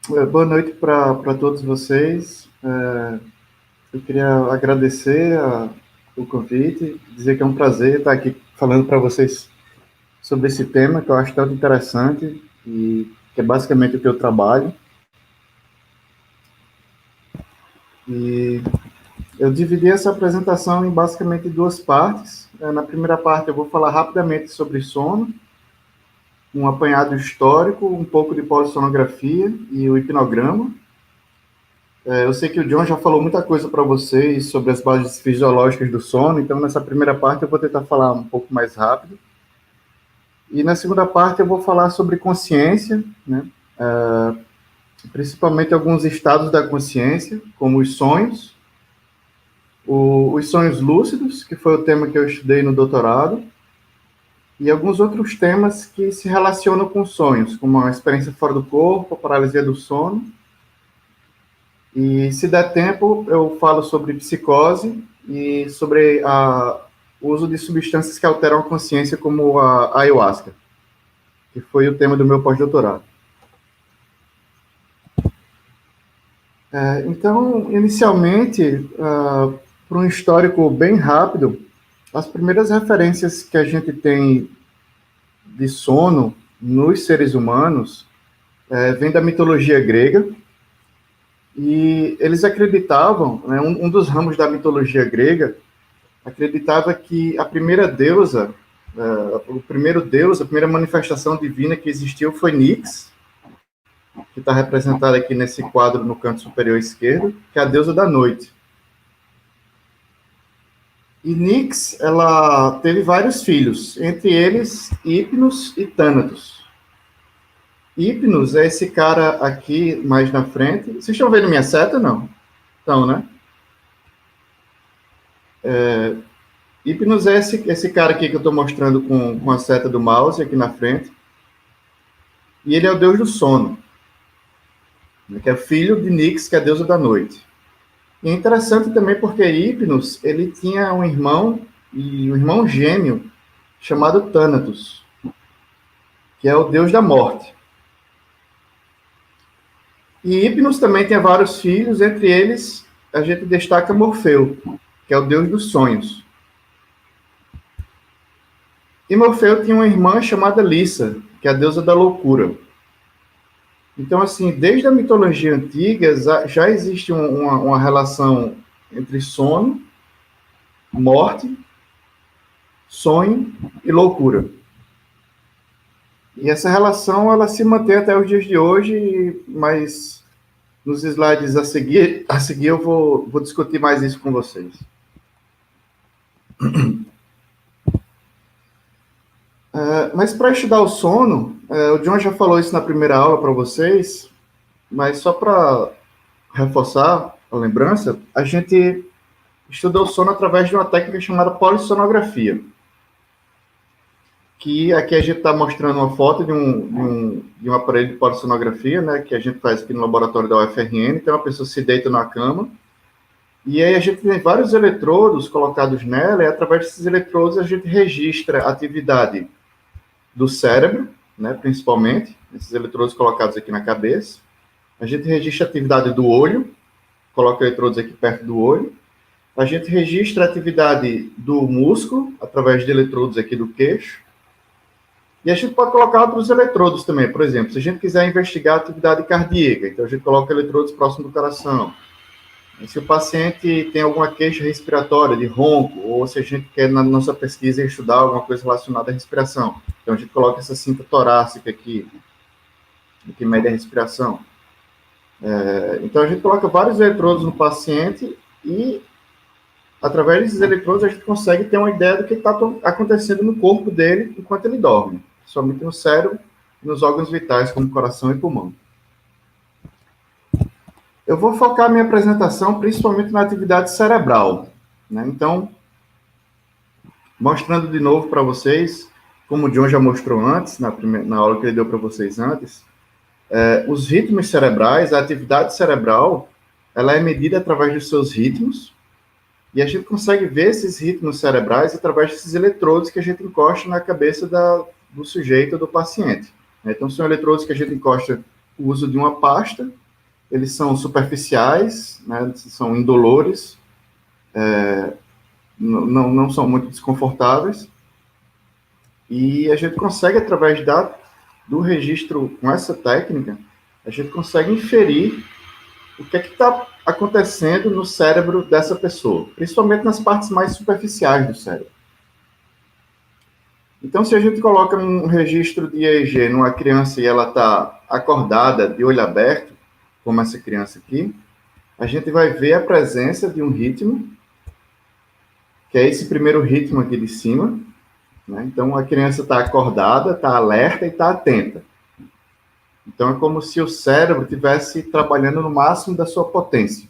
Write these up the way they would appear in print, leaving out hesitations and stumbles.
Boa noite para todos vocês. Eu queria agradecer o convite, dizer que é um prazer estar aqui falando para vocês sobre esse tema que eu acho tão interessante e que é basicamente o que eu trabalho. E eu dividi essa apresentação em basicamente duas partes. Na primeira parte eu vou falar rapidamente sobre sono, um apanhado histórico, um pouco de polissonografia e o hipnograma. Eu sei que o John já falou muita coisa para vocês sobre as bases fisiológicas do sono, então nessa primeira parte eu vou tentar falar um pouco mais rápido. E na segunda parte eu vou falar sobre consciência, né? Principalmente alguns estados da consciência, como os sonhos, os sonhos lúcidos, que foi o tema que eu estudei no doutorado, e alguns outros temas que se relacionam com sonhos, como a experiência fora do corpo, a paralisia do sono. E se der tempo, eu falo sobre psicose e sobre o uso de substâncias que alteram a consciência, como a ayahuasca, que foi o tema do meu pós-doutorado. Então, inicialmente, para um histórico bem rápido, as primeiras referências que a gente tem de sono nos seres humanos vem da mitologia grega, e eles acreditavam, né, um dos ramos da mitologia grega acreditava que a primeira deusa, o primeiro deus, a primeira manifestação divina que existiu foi Nix, que está representada aqui nesse quadro no canto superior esquerdo, que é a deusa da noite. E Nix, ela teve vários filhos, entre eles Hipnos e Tânatos. Hipnos é esse cara aqui mais na frente. Vocês estão vendo minha seta, não? Então, né? Hipnos é esse cara aqui que eu estou mostrando com a seta do mouse aqui na frente. E ele é o deus do sono, que é filho de Nix, que é a deusa da noite. E é interessante também porque Hipnos, ele tinha um irmão, e um irmão gêmeo, chamado Thanatos, que é o deus da morte. E Hipnos também tem vários filhos, entre eles a gente destaca Morfeu, que é o deus dos sonhos. E Morfeu tinha uma irmã chamada Lissa, que é a deusa da loucura. Então, assim, desde a mitologia antiga já existe uma relação entre sono, morte, sonho e loucura. E essa relação ela se mantém até os dias de hoje, mas nos slides a seguir eu vou discutir mais isso com vocês. Mas para estudar o sono, o John já falou isso na primeira aula para vocês, mas só para reforçar a lembrança, a gente estuda o sono através de uma técnica chamada polissonografia, que aqui a gente está mostrando uma foto de um aparelho de polissonografia, né, que a gente faz aqui no laboratório da UFRN. Então a pessoa se deita na cama, e aí a gente tem vários eletrodos colocados nela, e através desses eletrodos a gente registra a atividade do cérebro, né, principalmente, esses eletrodos colocados aqui na cabeça. A gente registra a atividade do olho, coloca eletrodos aqui perto do olho. A gente registra a atividade do músculo, através de eletrodos aqui do queixo. E a gente pode colocar outros eletrodos também. Por exemplo, se a gente quiser investigar a atividade cardíaca, então a gente coloca eletrodos próximo do coração. E se o paciente tem alguma queixa respiratória, de ronco, ou se a gente quer, na nossa pesquisa, estudar alguma coisa relacionada à respiração, então a gente coloca essa cinta torácica aqui, que mede a respiração. Então a gente coloca vários eletrodos no paciente e, através desses eletrodos, a gente consegue ter uma ideia do que está acontecendo no corpo dele enquanto ele dorme, somente no cérebro e nos órgãos vitais, como coração e pulmão. Eu vou focar minha apresentação principalmente na atividade cerebral, né? Então, mostrando de novo para vocês, como o John já mostrou antes, na aula que ele deu para vocês antes, os ritmos cerebrais, a atividade cerebral, ela é medida através dos seus ritmos, e a gente consegue ver esses ritmos cerebrais através desses eletrodos que a gente encosta na cabeça do sujeito ou do paciente. Então, são eletrodos que a gente encosta o uso de uma pasta, eles são superficiais, né, são indolores, não são muito desconfortáveis, e a gente consegue, através do registro com essa técnica, a gente consegue inferir o que é que está acontecendo no cérebro dessa pessoa, principalmente nas partes mais superficiais do cérebro. Então, se a gente coloca um registro de EEG numa criança e ela está acordada, de olho aberto, como essa criança aqui, a gente vai ver a presença de um ritmo, que é esse primeiro ritmo aqui de cima, né? Então, a criança está acordada, está alerta e está atenta. Então, é como se o cérebro estivesse trabalhando no máximo da sua potência.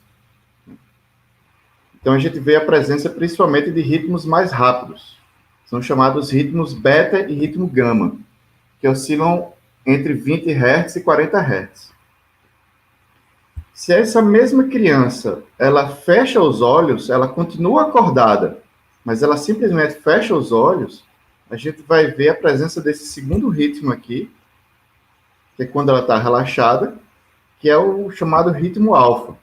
Então, a gente vê a presença principalmente de ritmos mais rápidos. São chamados ritmos beta e ritmo gama, que oscilam entre 20 Hz e 40 Hz. Se essa mesma criança, ela fecha os olhos, ela continua acordada, mas ela simplesmente fecha os olhos, a gente vai ver a presença desse segundo ritmo aqui, que é quando ela está relaxada, que é o chamado ritmo alfa,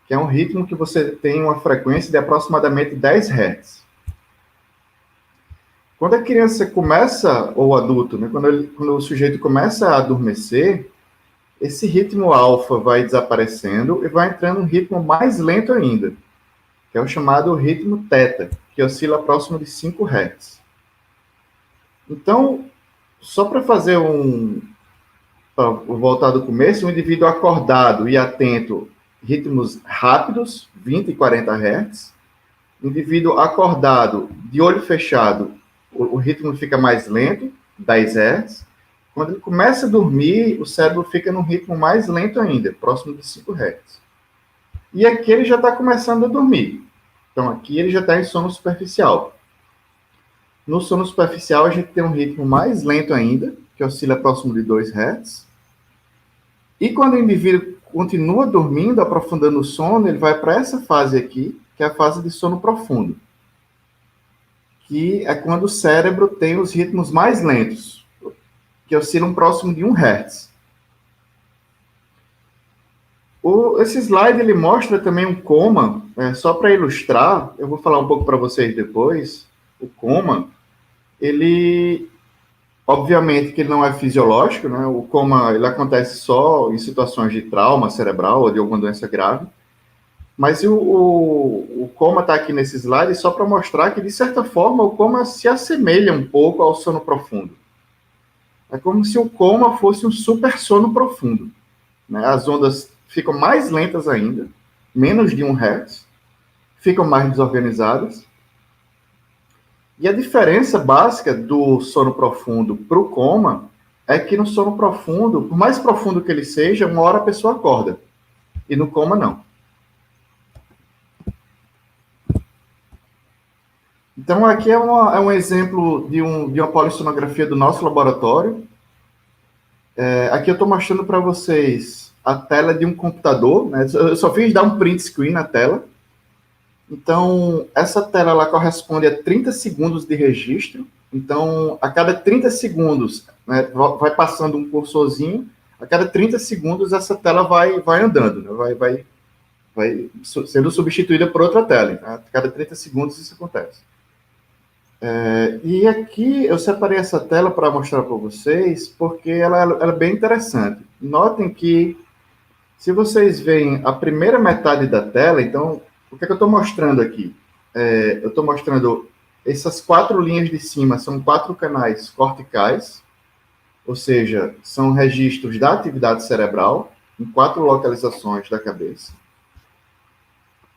que é um ritmo que você tem uma frequência de aproximadamente 10 Hz. Quando a criança começa, ou o adulto, né, quando o sujeito começa a adormecer, esse ritmo alfa vai desaparecendo e vai entrando um ritmo mais lento ainda, que é o chamado ritmo teta, que oscila próximo de 5 Hz. Então, só para fazer voltar do começo, um indivíduo acordado e atento, ritmos rápidos, 20 e 40 Hz. Indivíduo acordado, de olho fechado, o ritmo fica mais lento, 10 Hz. Quando ele começa a dormir, o cérebro fica num ritmo mais lento ainda, próximo de 5 Hz. E aqui ele já está começando a dormir. Então, aqui ele já está em sono superficial. No sono superficial, a gente tem um ritmo mais lento ainda, que oscila próximo de 2 Hz. E quando o indivíduo continua dormindo, aprofundando o sono, ele vai para essa fase aqui, que é a fase de sono profundo, que é quando o cérebro tem os ritmos mais lentos, que oscilam próximo de 1 Hz. Esse slide ele mostra também um coma, só para ilustrar, eu vou falar um pouco para vocês depois. O coma, ele, obviamente que ele não é fisiológico, né? O coma ele acontece só em situações de trauma cerebral ou de alguma doença grave. Mas o coma está aqui nesse slide só para mostrar que, de certa forma, o coma se assemelha um pouco ao sono profundo. É como se o coma fosse um super sono profundo, né? As ondas ficam mais lentas ainda, menos de 1 Hz, ficam mais desorganizadas. E a diferença básica do sono profundo para o coma é que no sono profundo, por mais profundo que ele seja, uma hora a pessoa acorda. E no coma, não. Então, aqui é um exemplo de uma polissonografia do nosso laboratório. Aqui eu estou mostrando para vocês a tela de um computador, né? Eu só fiz dar um print screen na tela. Então, essa tela ela corresponde a 30 segundos de registro. Então, a cada 30 segundos, né, vai passando um cursorzinho, a cada 30 segundos essa tela vai andando, né? vai sendo substituída por outra tela. Né? A cada 30 segundos isso acontece. E aqui eu separei essa tela para mostrar para vocês, porque ela é bem interessante. Notem que, se vocês veem a primeira metade da tela, então, o que é que eu estou mostrando aqui? Eu estou mostrando essas 4 linhas de cima, são 4 canais corticais, ou seja, são registros da atividade cerebral, em 4 localizações da cabeça.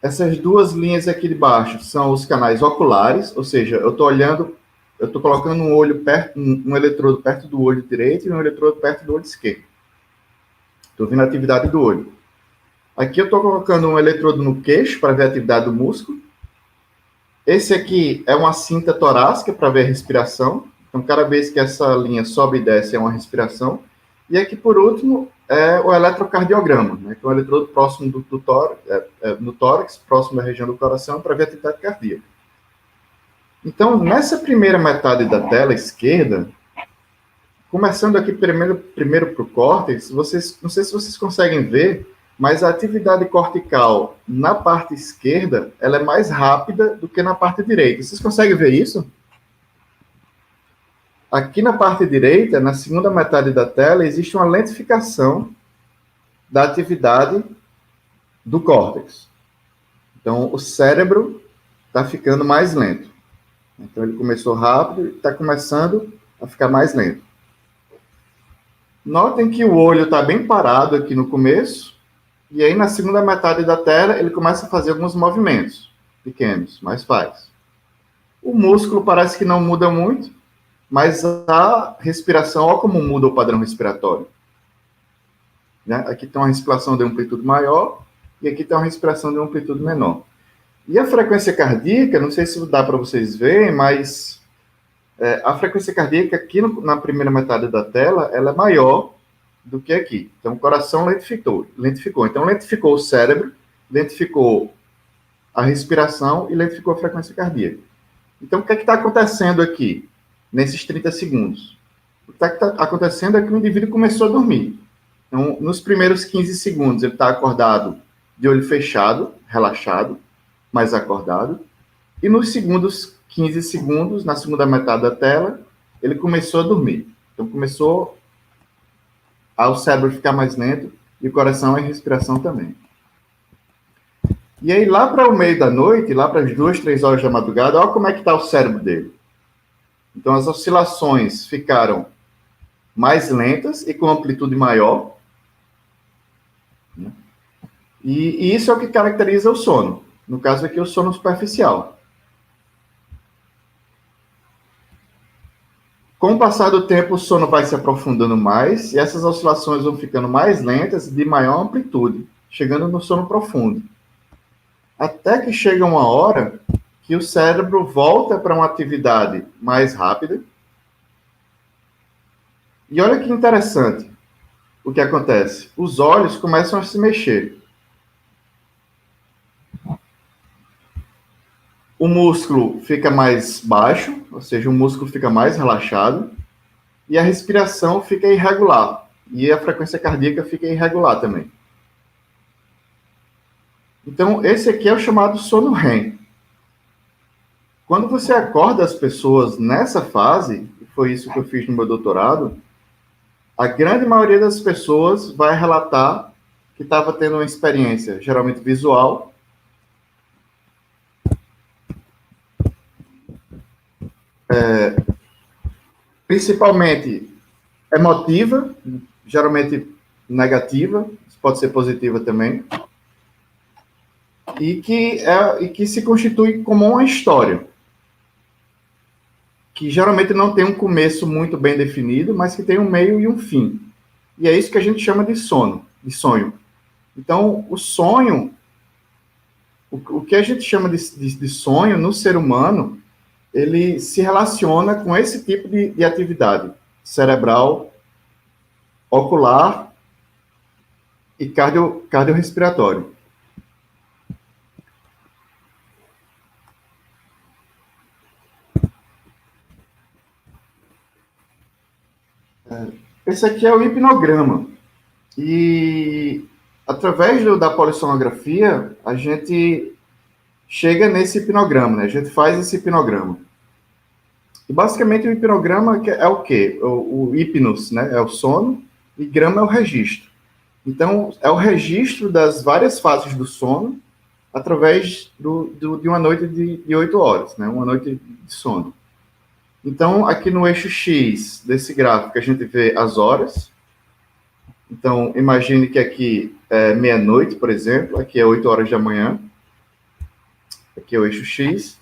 Essas 2 linhas aqui de baixo são os canais oculares, ou seja, eu estou colocando um eletrodo perto do olho direito e um eletrodo perto do olho esquerdo. Estou vendo a atividade do olho. Aqui eu estou colocando um eletrodo no queixo para ver a atividade do músculo. Esse aqui é uma cinta torácica para ver a respiração. Então, cada vez que essa linha sobe e desce é uma respiração. E aqui, por último, é o eletrocardiograma, né, que é um eletrodo próximo no tórax, próximo da região do coração, para ver a atividade cardíaca. Então, nessa primeira metade da tela esquerda, Começando aqui primeiro para o córtex, não sei se vocês conseguem ver, mas a atividade cortical na parte esquerda, ela é mais rápida do que na parte direita. Vocês conseguem ver isso? Aqui na parte direita, na segunda metade da tela, existe uma lentificação da atividade do córtex. Então, o cérebro está ficando mais lento. Então, ele começou rápido e está começando a ficar mais lento. Notem que o olho está bem parado aqui no começo, e aí na segunda metade da tela ele começa a fazer alguns movimentos pequenos, mas faz. O músculo parece que não muda muito, mas a respiração, olha como muda o padrão respiratório. Né? Aqui tem uma respiração de amplitude maior, e aqui tem uma respiração de amplitude menor. E a frequência cardíaca, não sei se dá para vocês verem, mas a frequência cardíaca aqui na primeira metade da tela, ela é maior do que aqui. Então, o coração lentificou. Então, lentificou o cérebro, lentificou a respiração e lentificou a frequência cardíaca. Então, o que é que está acontecendo aqui, nesses 30 segundos? O que está acontecendo é que o indivíduo começou a dormir. Então, nos primeiros 15 segundos, ele está acordado de olho fechado, relaxado, mas acordado. E nos segundos 15 segundos, na segunda metade da tela, ele começou a dormir. Então, começou ao cérebro ficar mais lento e o coração e a respiração também. E aí, lá para o meio da noite, lá para as 2, 3 horas da madrugada, olha como é que está o cérebro dele. Então, as oscilações ficaram mais lentas e com amplitude maior. Né? E isso é o que caracteriza o sono. No caso aqui, o sono superficial. Com o passar do tempo, o sono vai se aprofundando mais e essas oscilações vão ficando mais lentas e de maior amplitude, chegando no sono profundo. Até que chega uma hora que o cérebro volta para uma atividade mais rápida. E olha que interessante o que acontece. Os olhos começam a se mexer. O músculo fica mais baixo, ou seja, o músculo fica mais relaxado, e a respiração fica irregular, e a frequência cardíaca fica irregular também. Então, esse aqui é o chamado sono REM. Quando você acorda as pessoas nessa fase, e foi isso que eu fiz no meu doutorado, a grande maioria das pessoas vai relatar que estava tendo uma experiência, geralmente visual, principalmente emotiva, geralmente negativa, pode ser positiva também, e que se constitui como uma história, que geralmente não tem um começo muito bem definido, mas que tem um meio e um fim. E é isso que a gente chama de sono, de sonho. Então, o sonho, o que a gente chama de sonho no ser humano, ele se relaciona com esse tipo de atividade cerebral, ocular e cardiorrespiratório. Esse aqui é o hipnograma. E através da polissonografia, a gente chega nesse hipnograma, né? A gente faz esse hipnograma. E basicamente o hipnograma é o quê? O hipnos, né? É o sono, e grama é o registro. Então, é o registro das várias fases do sono através de uma noite de 8 horas, né? Uma noite de sono. Então, aqui no eixo X desse gráfico, a gente vê as horas. Então, imagine que aqui é meia-noite, por exemplo, aqui é 8 horas da manhã. Aqui é o eixo X.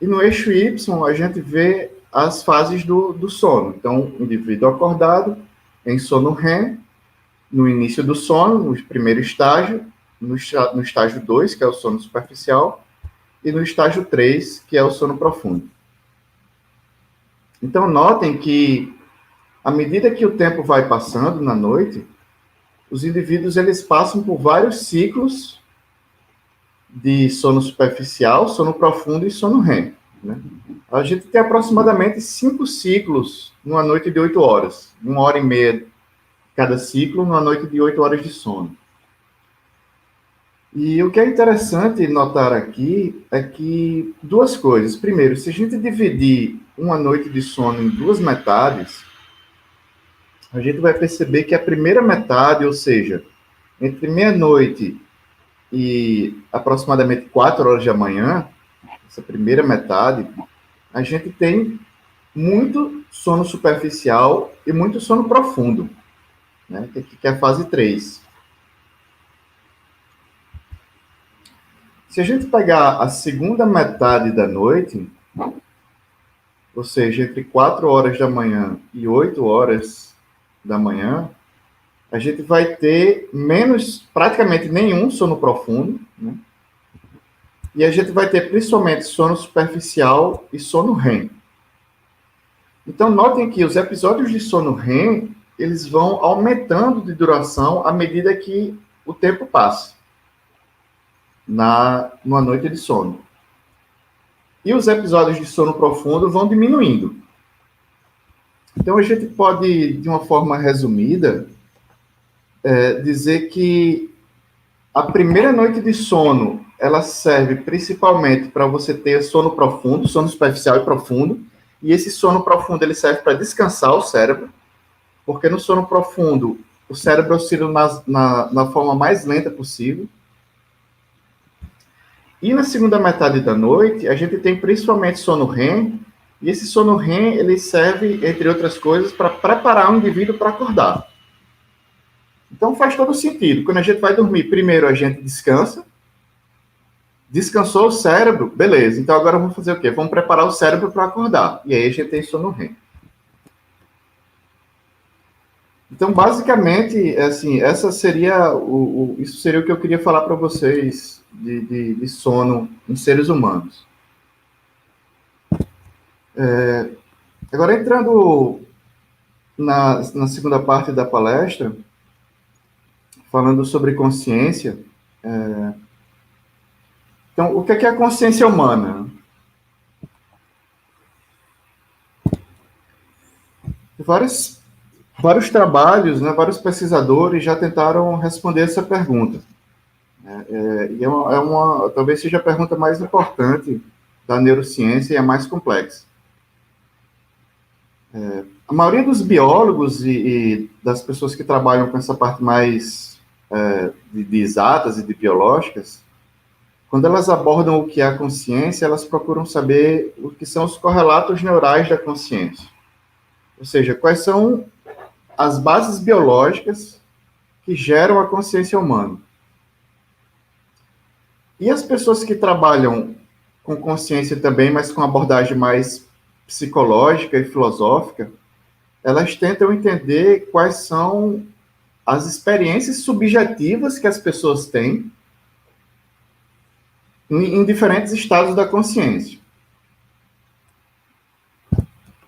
E no eixo Y, a gente vê as fases do sono. Então, o indivíduo acordado, em sono REM, no início do sono, no primeiro estágio, no estágio 2, que é o sono superficial, e no estágio 3, que é o sono profundo. Então, notem que, à medida que o tempo vai passando na noite, os indivíduos eles passam por vários ciclos de sono superficial, sono profundo e sono REM. né? A gente tem aproximadamente 5 ciclos numa noite de 8 horas. 1h30 cada ciclo, numa noite de 8 horas de sono. E o que é interessante notar aqui é que duas coisas. Primeiro, se a gente dividir uma noite de sono em duas metades, a gente vai perceber que a primeira metade, ou seja, entre meia-noite e aproximadamente 4 horas da manhã, essa primeira metade, a gente tem muito sono superficial e muito sono profundo, né? Que é a fase 3. Se a gente pegar a segunda metade da noite, ou seja, entre 4 horas da manhã e 8 horas da manhã, a gente vai ter praticamente nenhum sono profundo, né? E a gente vai ter principalmente sono superficial e sono REM. Então, notem que os episódios de sono REM, eles vão aumentando de duração à medida que o tempo passa numa noite de sono. E os episódios de sono profundo vão diminuindo. Então, a gente pode, de uma forma resumida, dizer que a primeira noite de sono, ela serve principalmente para você ter sono profundo, sono superficial e profundo, e esse sono profundo ele serve para descansar o cérebro, porque no sono profundo o cérebro oscila na forma mais lenta possível. E na segunda metade da noite, a gente tem principalmente sono REM, e esse sono REM ele serve, entre outras coisas, para preparar o indivíduo para acordar. Então faz todo sentido. Quando a gente vai dormir, primeiro a gente descansa. Descansou o cérebro, beleza. Então agora vamos fazer o quê? Vamos preparar o cérebro para acordar. E aí a gente tem sono REM. Então, basicamente, assim, essa seria isso seria o que eu queria falar para vocês de sono em seres humanos. Agora, entrando na segunda parte da palestra, falando sobre consciência. Então, o que é a consciência humana? Vários trabalhos, né, vários pesquisadores já tentaram responder essa pergunta. E talvez seja a pergunta mais importante da neurociência e a mais complexa. A maioria dos biólogos e das pessoas que trabalham com essa parte mais de exatas e de biológicas, quando elas abordam o que é a consciência, elas procuram saber o que são os correlatos neurais da consciência. Ou seja, quais são as bases biológicas que geram a consciência humana. E as pessoas que trabalham com consciência também, mas com abordagem mais psicológica e filosófica, elas tentam entender quais são as experiências subjetivas que as pessoas têm em diferentes estados da consciência.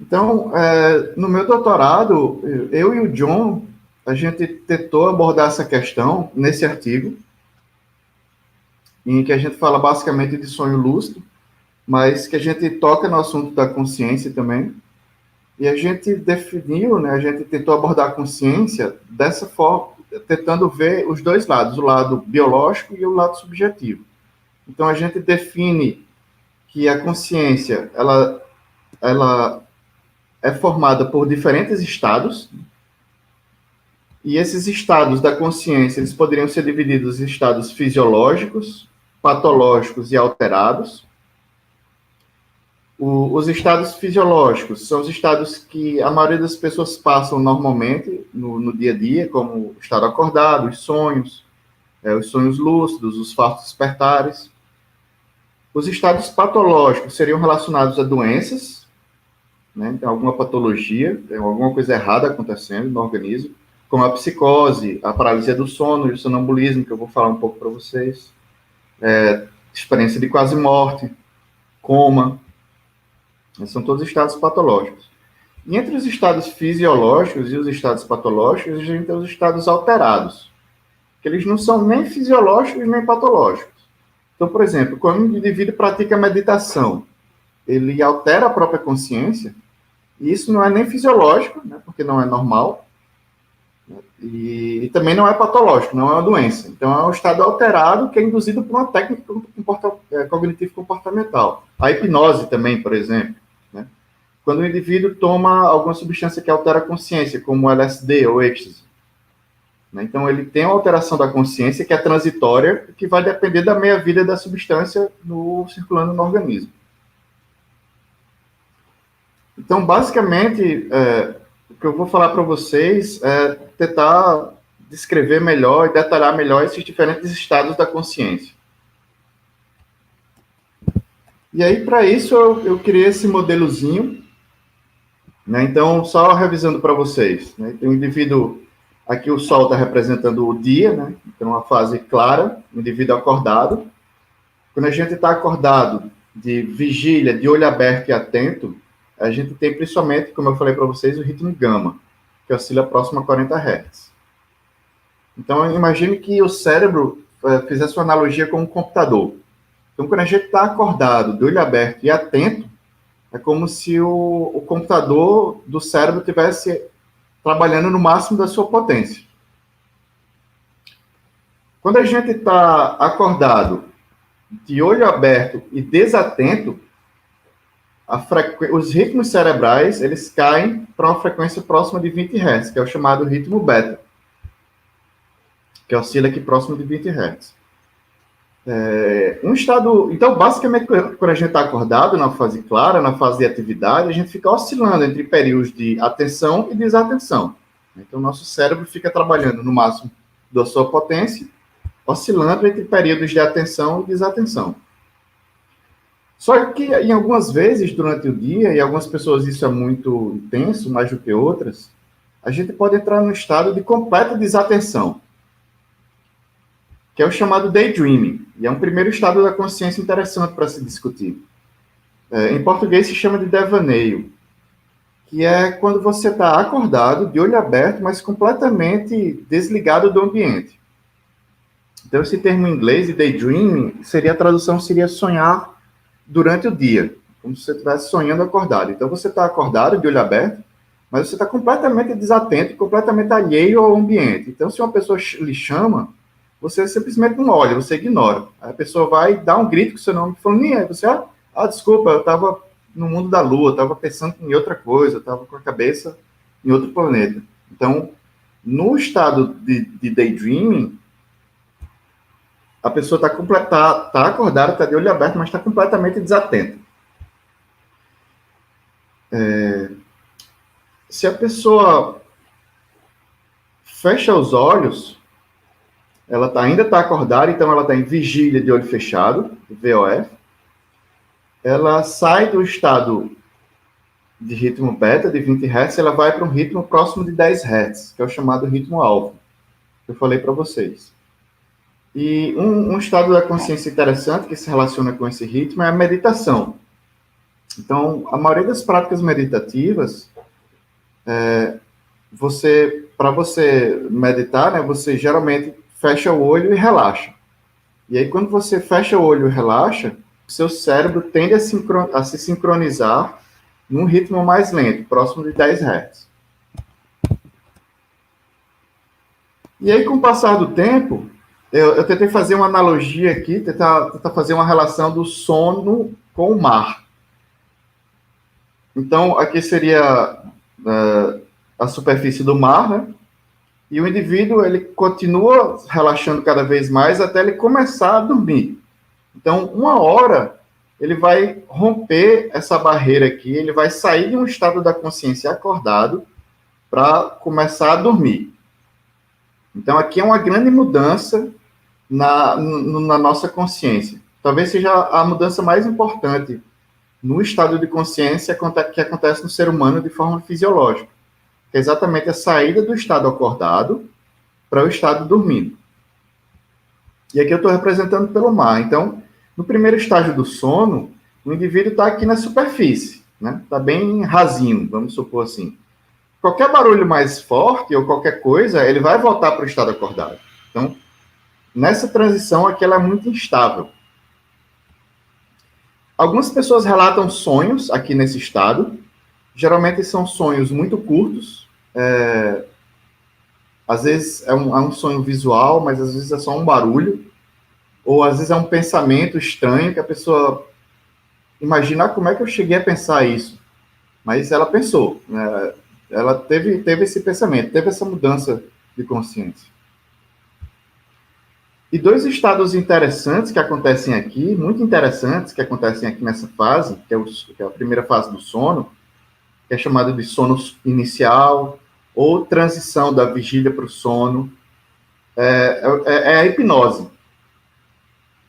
Então, no meu doutorado, eu e o John, a gente tentou abordar essa questão nesse artigo, em que a gente fala basicamente de sonho lúcido, mas que a gente toca no assunto da consciência também. E a gente definiu, né, a gente tentou abordar a consciência dessa forma, tentando ver os dois lados, o lado biológico e o lado subjetivo. Então, a gente define que a consciência, ela é formada por diferentes estados, e esses estados da consciência, eles poderiam ser divididos em estados fisiológicos, patológicos e alterados. Os estados fisiológicos são os estados que a maioria das pessoas passam normalmente no dia a dia, como o estado acordado, os sonhos lúcidos, os falsos despertares. Os estados patológicos seriam relacionados a doenças, né? Então, alguma patologia, tem alguma coisa errada acontecendo no organismo, como a psicose, a paralisia do sono e o sonambulismo, que eu vou falar um pouco para vocês, experiência de quase morte, coma. São todos estados patológicos. E entre os estados fisiológicos e os estados patológicos, a gente tem os estados alterados, que eles não são nem fisiológicos nem patológicos. Então, por exemplo, quando um indivíduo pratica meditação, ele altera a própria consciência, e isso não é nem fisiológico, né, porque não é normal, e também não é patológico, não é uma doença. Então, é um estado alterado que é induzido por uma técnica cognitivo-comportamental. A hipnose também, por exemplo, né? Quando o indivíduo toma alguma substância que altera a consciência, como LSD ou êxtase. Né? Então, ele tem uma alteração da consciência que é transitória, que vai depender da meia-vida da substância circulando no organismo. Então, basicamente, o que eu vou falar para vocês é tentar descrever melhor e detalhar melhor esses diferentes estados da consciência. E aí, para isso, eu criei esse modelozinho, né? Então, só revisando para vocês, né? Tem um indivíduo, aqui o Sol está representando o dia, né? Então, uma fase clara, o indivíduo acordado. Quando a gente está acordado, de vigília, de olho aberto e atento, a gente tem principalmente, como eu falei para vocês, o ritmo gama, que oscila próximo a 40 Hz. Então, imagine que o cérebro fizesse uma analogia com um computador. Então, quando a gente está acordado, de olho aberto e atento, é como se o computador do cérebro estivesse trabalhando no máximo da sua potência. Quando a gente está acordado, de olho aberto e desatento, os ritmos cerebrais eles caem para uma frequência próxima de 20 Hz, que é o chamado ritmo beta, que oscila aqui próximo de 20 Hz. Então, basicamente, quando a gente está acordado, na fase clara, na fase de atividade, a gente fica oscilando entre períodos de atenção e desatenção. Então, o nosso cérebro fica trabalhando no máximo da sua potência, oscilando entre períodos de atenção e desatenção. Só que, em algumas vezes, durante o dia, e algumas pessoas isso é muito intenso, mais do que outras, a gente pode entrar num estado de completa desatenção, que é o chamado daydreaming, e é um primeiro estado da consciência interessante para se discutir. Em português se chama de devaneio, que é quando você está acordado, de olho aberto, mas completamente desligado do ambiente. Então, esse termo em inglês, de daydreaming, a tradução seria sonhar durante o dia, como se você estivesse sonhando acordado. Então, você está acordado, de olho aberto, mas você está completamente desatento, completamente alheio ao ambiente. Então, se uma pessoa lhe chama, você simplesmente não olha, você ignora. Aí a pessoa vai dar um grito com o seu nome, falando, aí você, desculpa, eu estava no mundo da Lua, estava pensando em outra coisa, estava com a cabeça em outro planeta. Então, no estado de daydreaming, a pessoa está acordada, está de olho aberto, mas está completamente desatenta. Se a pessoa fecha os olhos, ela ainda está acordada, então ela está em vigília de olho fechado, VOF. Ela sai do estado de ritmo beta, de 20 Hz, ela vai para um ritmo próximo de 10 Hz, que é o chamado ritmo alfa, que eu falei para vocês. E um estado da consciência interessante que se relaciona com esse ritmo é a meditação. Então, a maioria das práticas meditativas, para você meditar, né, você geralmente fecha o olho e relaxa. E aí, quando você fecha o olho e relaxa, o seu cérebro tende a se sincronizar num ritmo mais lento, próximo de 10 Hz. E aí, com o passar do tempo, eu tentei fazer uma analogia aqui, tentar fazer uma relação do sono com o mar. Então, aqui seria a superfície do mar, né? E o indivíduo, ele continua relaxando cada vez mais até ele começar a dormir. Então, uma hora, ele vai romper essa barreira aqui, ele vai sair de um estado da consciência acordado para começar a dormir. Então, aqui é uma grande mudança na nossa consciência. Talvez seja a mudança mais importante no estado de consciência que acontece no ser humano de forma fisiológica, que é exatamente a saída do estado acordado para o estado dormindo. E aqui eu estou representando pelo mar. Então, no primeiro estágio do sono, o indivíduo está aqui na superfície, né? Está bem rasinho, vamos supor assim. Qualquer barulho mais forte ou qualquer coisa, ele vai voltar para o estado acordado. Então, nessa transição aqui, ela é muito instável. Algumas pessoas relatam sonhos aqui nesse estado. Geralmente são sonhos muito curtos. Às vezes é um sonho visual, mas às vezes é só um barulho. Ou às vezes é um pensamento estranho que a pessoa imagina como é que eu cheguei a pensar isso. Mas ela pensou, né? Ela teve esse pensamento, teve essa mudança de consciência. E dois estados interessantes que acontecem aqui, muito interessantes, que acontecem aqui nessa fase, que é a primeira fase do sono, que é chamada de sono inicial, ou transição da vigília para o sono, é a hipnose.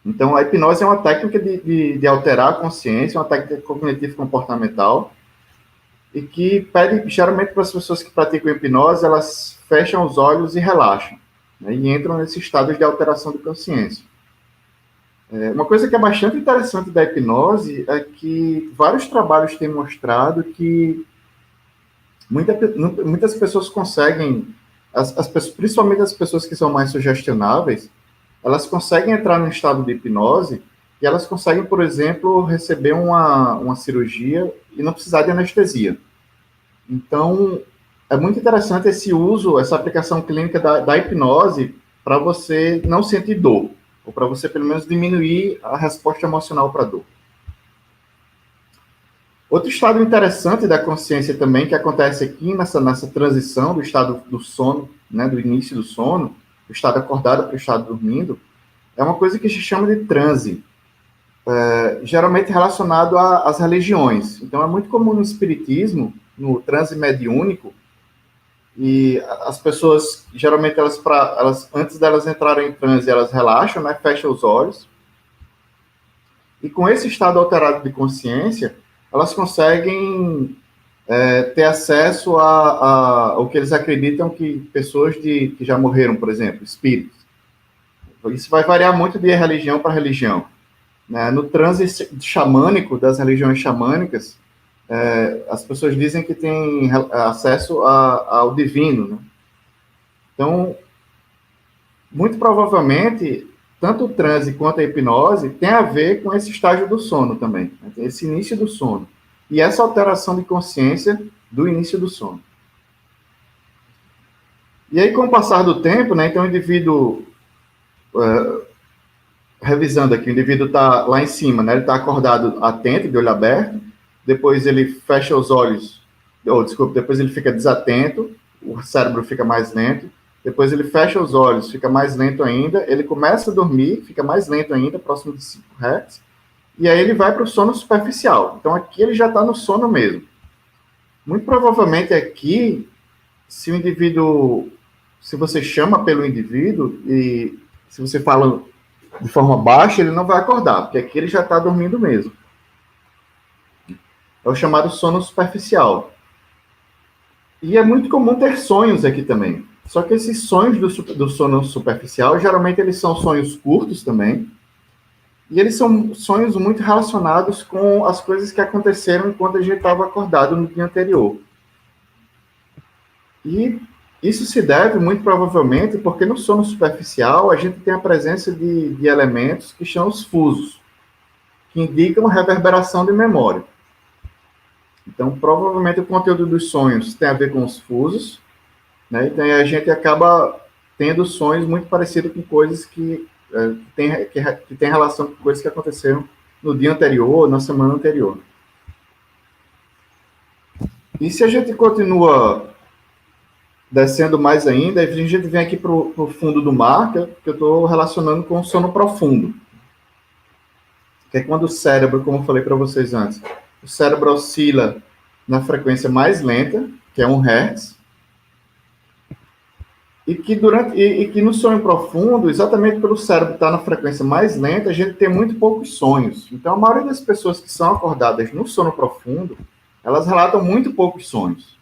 Então, a hipnose é uma técnica de alterar a consciência, uma técnica cognitivo-comportamental, e que pede, geralmente, para as pessoas que praticam hipnose, elas fecham os olhos e relaxam, né, e entram nesse estado de alteração de consciência. Uma coisa que é bastante interessante da hipnose é que vários trabalhos têm mostrado que muitas pessoas conseguem, principalmente as pessoas que são mais sugestionáveis, elas conseguem entrar num estado de hipnose e elas conseguem, por exemplo, receber uma cirurgia e não precisar de anestesia. Então, é muito interessante esse uso, essa aplicação clínica da hipnose para você não sentir dor, ou para você, pelo menos, diminuir a resposta emocional para a dor. Outro estado interessante da consciência também, que acontece aqui nessa transição do estado do sono, né, do início do sono, do estado acordado para o estado dormindo, é uma coisa que se chama de transe, geralmente relacionado às religiões. Então, é muito comum no espiritismo, no transe mediúnico, e as pessoas, geralmente, elas antes delas entrarem em transe, elas relaxam, né, fecham os olhos, e com esse estado alterado de consciência, elas conseguem ter acesso ao que eles acreditam que pessoas que já morreram, por exemplo, espíritos. Isso vai variar muito de religião para religião. Né? No transe xamânico, das religiões xamânicas, as pessoas dizem que têm acesso ao divino. Né? Então, muito provavelmente, tanto o transe quanto a hipnose tem a ver com esse estágio do sono também, né? Esse início do sono. E essa alteração de consciência do início do sono. E aí, com o passar do tempo, né, então o indivíduo, revisando aqui, o indivíduo está lá em cima, né, ele está acordado, atento, de olho aberto, depois ele fecha os olhos, depois ele fica desatento, o cérebro fica mais lento, depois ele fecha os olhos, fica mais lento ainda, ele começa a dormir, fica mais lento ainda, próximo de 5 Hz, e aí ele vai para o sono superficial. Então aqui ele já está no sono mesmo. Muito provavelmente aqui, se o indivíduo, se você chama pelo indivíduo e se você fala de forma baixa, ele não vai acordar, porque aqui ele já está dormindo mesmo. É o chamado sono superficial. E é muito comum ter sonhos aqui também. Só que esses sonhos do sono superficial, geralmente eles são sonhos curtos também, e eles são sonhos muito relacionados com as coisas que aconteceram enquanto a gente estava acordado no dia anterior. E isso se deve, muito provavelmente, porque no sono superficial a gente tem a presença de elementos que são os fusos, que indicam reverberação de memória. Então, provavelmente, o conteúdo dos sonhos tem a ver com os fusos, né? Então, a gente acaba tendo sonhos muito parecidos com coisas que tem relação com coisas que aconteceram no dia anterior, na semana anterior. E se a gente continua descendo mais ainda, a gente vem aqui para o fundo do mar, que eu estou relacionando com o sono profundo. Que é quando o cérebro, como eu falei para vocês antes, o cérebro oscila na frequência mais lenta, que é 1 Hz, e que no sonho profundo, exatamente pelo cérebro estar na frequência mais lenta, a gente tem muito poucos sonhos. Então, a maioria das pessoas que são acordadas no sono profundo, elas relatam muito poucos sonhos.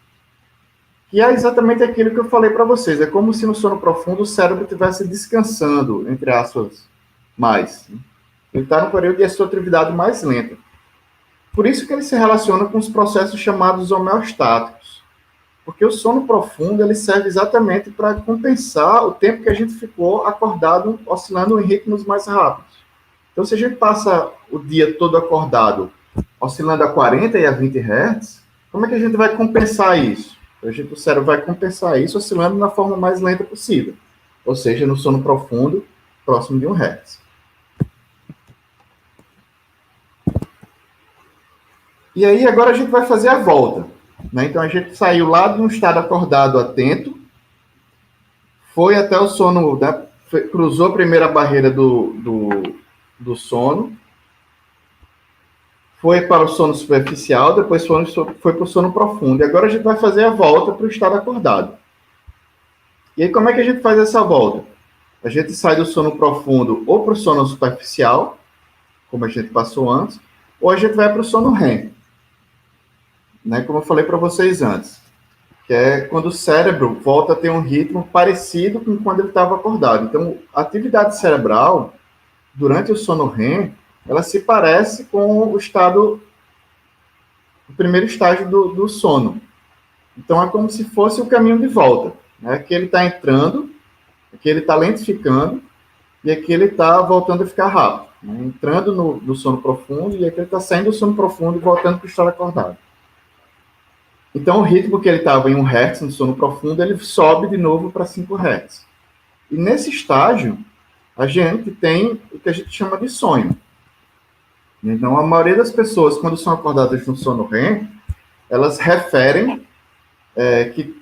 Que é exatamente aquilo que eu falei para vocês. É como se no sono profundo o cérebro estivesse descansando, entre aspas, mais. Ele está no período de atividade mais lenta. Por isso que ele se relaciona com os processos chamados homeostáticos. Porque o sono profundo ele serve exatamente para compensar o tempo que a gente ficou acordado, oscilando em ritmos mais rápidos. Então, se a gente passa o dia todo acordado, oscilando a 40 e a 20 Hz, como é que a gente vai compensar isso? O cérebro vai compensar isso oscilando na forma mais lenta possível, ou seja, no sono profundo, próximo de 1 Hz. E aí, agora a gente vai fazer a volta. Né? Então, a gente saiu lá de um estado acordado atento, foi até o sono, né? Cruzou a primeira barreira do sono, foi para o sono superficial, depois foi para o sono profundo. E agora a gente vai fazer a volta para o estado acordado. E aí, como é que a gente faz essa volta? A gente sai do sono profundo ou para o sono superficial, como a gente passou antes, ou a gente vai para o sono REM, né? Como eu falei para vocês antes, que é quando o cérebro volta a ter um ritmo parecido com quando ele estava acordado. Então, a atividade cerebral, durante o sono REM, ela se parece com o primeiro estágio do sono. Então, é como se fosse o caminho de volta, né? Que ele está entrando, que ele está lentificando, e aqui ele está voltando a ficar rápido, né? Entrando no sono profundo, e aqui ele está saindo do sono profundo e voltando para o estado acordado. Então, o ritmo que ele estava em 1 Hz no sono profundo, ele sobe de novo para 5 Hz. E nesse estágio, a gente tem o que a gente chama de sonho. Então, a maioria das pessoas, quando são acordadas no sono REM, elas referem que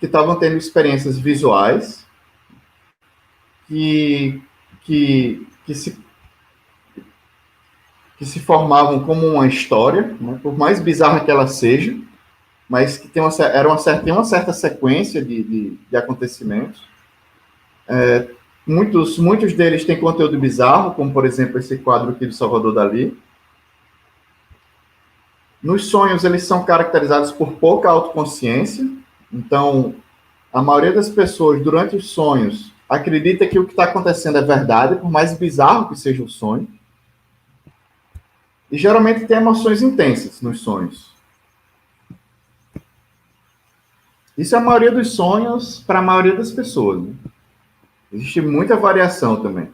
estavam tendo experiências visuais que se formavam como uma história, né, por mais bizarra que ela seja, mas que tem uma certa sequência de acontecimentos. Muitos deles têm conteúdo bizarro, como, por exemplo, esse quadro aqui do Salvador Dalí. Nos sonhos, eles são caracterizados por pouca autoconsciência. Então, a maioria das pessoas, durante os sonhos, acredita que o que está acontecendo é verdade, por mais bizarro que seja o sonho. E, geralmente, tem emoções intensas nos sonhos. Isso é a maioria dos sonhos para a maioria das pessoas, né? Existe muita variação também.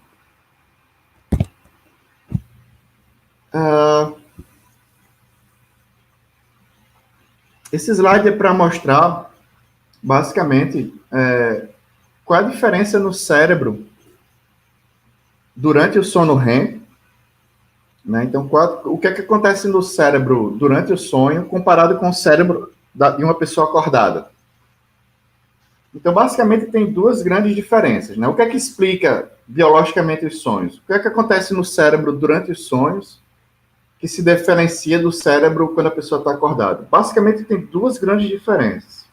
Esse slide é para mostrar, basicamente, qual é a diferença no cérebro durante o sono REM. Né? Então, o que é que acontece no cérebro durante o sonho comparado com o cérebro de uma pessoa acordada? Então, basicamente, tem duas grandes diferenças. Né? O que é que explica biologicamente os sonhos? O que é que acontece no cérebro durante os sonhos que se diferencia do cérebro quando a pessoa está acordada? Basicamente, tem duas grandes diferenças.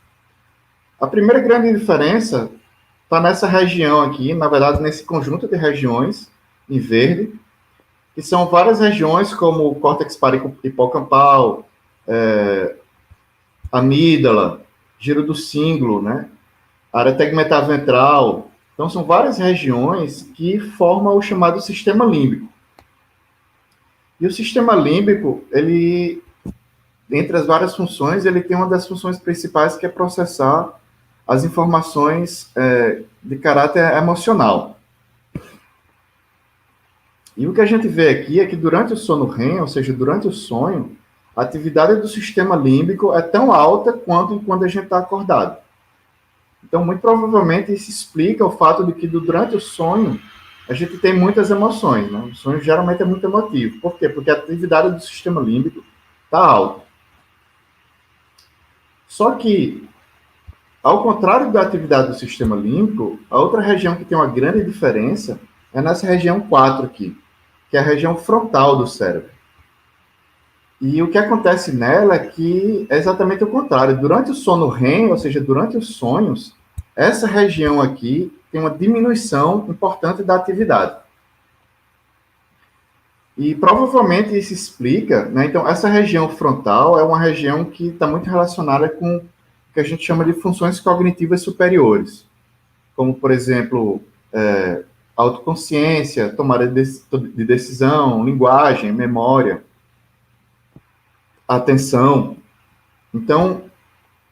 A primeira grande diferença está nessa região aqui, na verdade, nesse conjunto de regiões em verde, que são várias regiões como o córtex hipocampal, amígdala, giro do cíngulo, né? Área tegmentar ventral. Então, são várias regiões que formam o chamado sistema límbico. E o sistema límbico, ele, entre as várias funções, ele tem uma das funções principais que é processar as informações de caráter emocional. E o que a gente vê aqui é que durante o sono REM, ou seja, durante o sonho, a atividade do sistema límbico é tão alta quanto quando a gente está acordado. Então, muito provavelmente, isso explica o fato de que durante o sonho a gente tem muitas emoções. Né? O sonho geralmente é muito emotivo. Por quê? Porque a atividade do sistema límbico está alta. Só que, ao contrário da atividade do sistema límbico, a outra região que tem uma grande diferença é nessa região 4 aqui, que é a região frontal do cérebro. E o que acontece nela é que é exatamente o contrário. Durante o sono REM, ou seja, durante os sonhos, essa região aqui tem uma diminuição importante da atividade. E provavelmente isso explica, né? Então, essa região frontal é uma região que está muito relacionada com o que a gente chama de funções cognitivas superiores, como, por exemplo, autoconsciência, tomada de decisão, linguagem, memória, atenção. Então,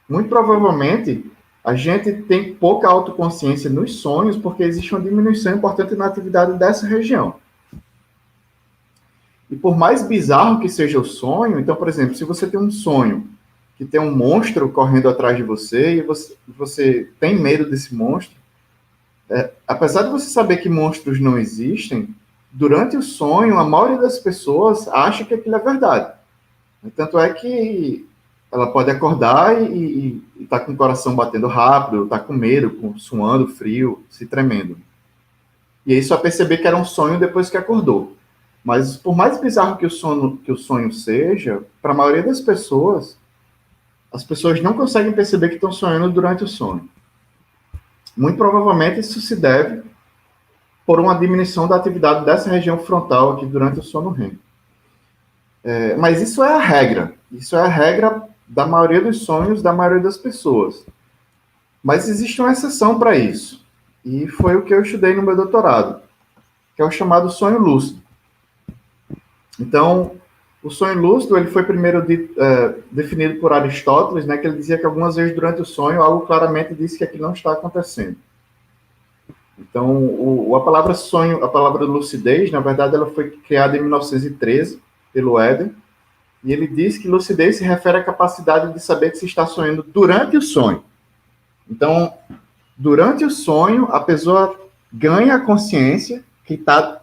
muito provavelmente, a gente tem pouca autoconsciência nos sonhos porque existe uma diminuição importante na atividade dessa região. E por mais bizarro que seja o sonho, então, por exemplo, se você tem um sonho que tem um monstro correndo atrás de você e você tem medo desse monstro, apesar de você saber que monstros não existem, durante o sonho, a maioria das pessoas acha que aquilo é verdade. Tanto é que ela pode acordar e tá com o coração batendo rápido, tá com medo, suando, frio, se tremendo. E aí só perceber que era um sonho depois que acordou. Mas por mais bizarro que o sonho seja, para a maioria das pessoas, as pessoas não conseguem perceber que estão sonhando durante o sonho. Muito provavelmente isso se deve por uma diminuição da atividade dessa região frontal aqui durante o sono REM. Mas isso é a regra. Isso é a regra da maioria dos sonhos da maioria das pessoas. Mas existe uma exceção para isso. E foi o que eu estudei no meu doutorado, que é o chamado sonho lúcido. Então, o sonho lúcido ele foi primeiro definido por Aristóteles, né, que ele dizia que algumas vezes durante o sonho algo claramente diz que aquilo não está acontecendo. Então, a palavra sonho, a palavra lucidez, na verdade, ela foi criada em 1913 pelo Éder, e ele diz que lucidez se refere à capacidade de saber que se está sonhando durante o sonho. Então, durante o sonho, a pessoa ganha a consciência que tá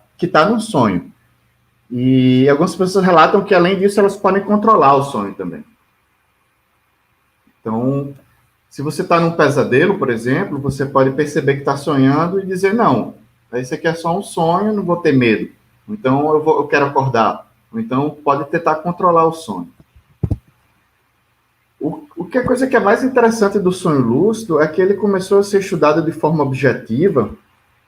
no sonho. E algumas pessoas relatam que, além disso, elas podem controlar o sonho também. Então, se você está num pesadelo, por exemplo, você pode perceber que está sonhando e dizer, não, isso aqui é só um sonho, não vou ter medo. Então, eu quero acordar. Ou então, pode tentar controlar o sonho. O que a coisa que é mais interessante do sonho lúcido é que ele começou a ser estudado de forma objetiva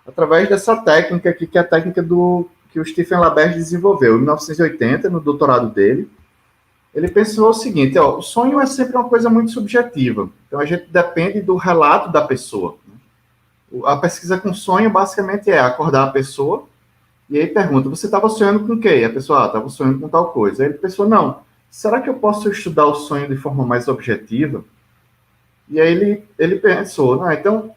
através dessa técnica aqui, que é a técnica que o Stephen LaBerge desenvolveu em 1980, no doutorado dele. Ele pensou o seguinte, o sonho é sempre uma coisa muito subjetiva, então a gente depende do relato da pessoa. A pesquisa com sonho, basicamente, é acordar a pessoa, e aí pergunta, você estava sonhando com o quê? E a pessoa, estava sonhando com tal coisa. Aí ele pensou, não, será que eu posso estudar o sonho de forma mais objetiva? E aí ele pensou, não, então,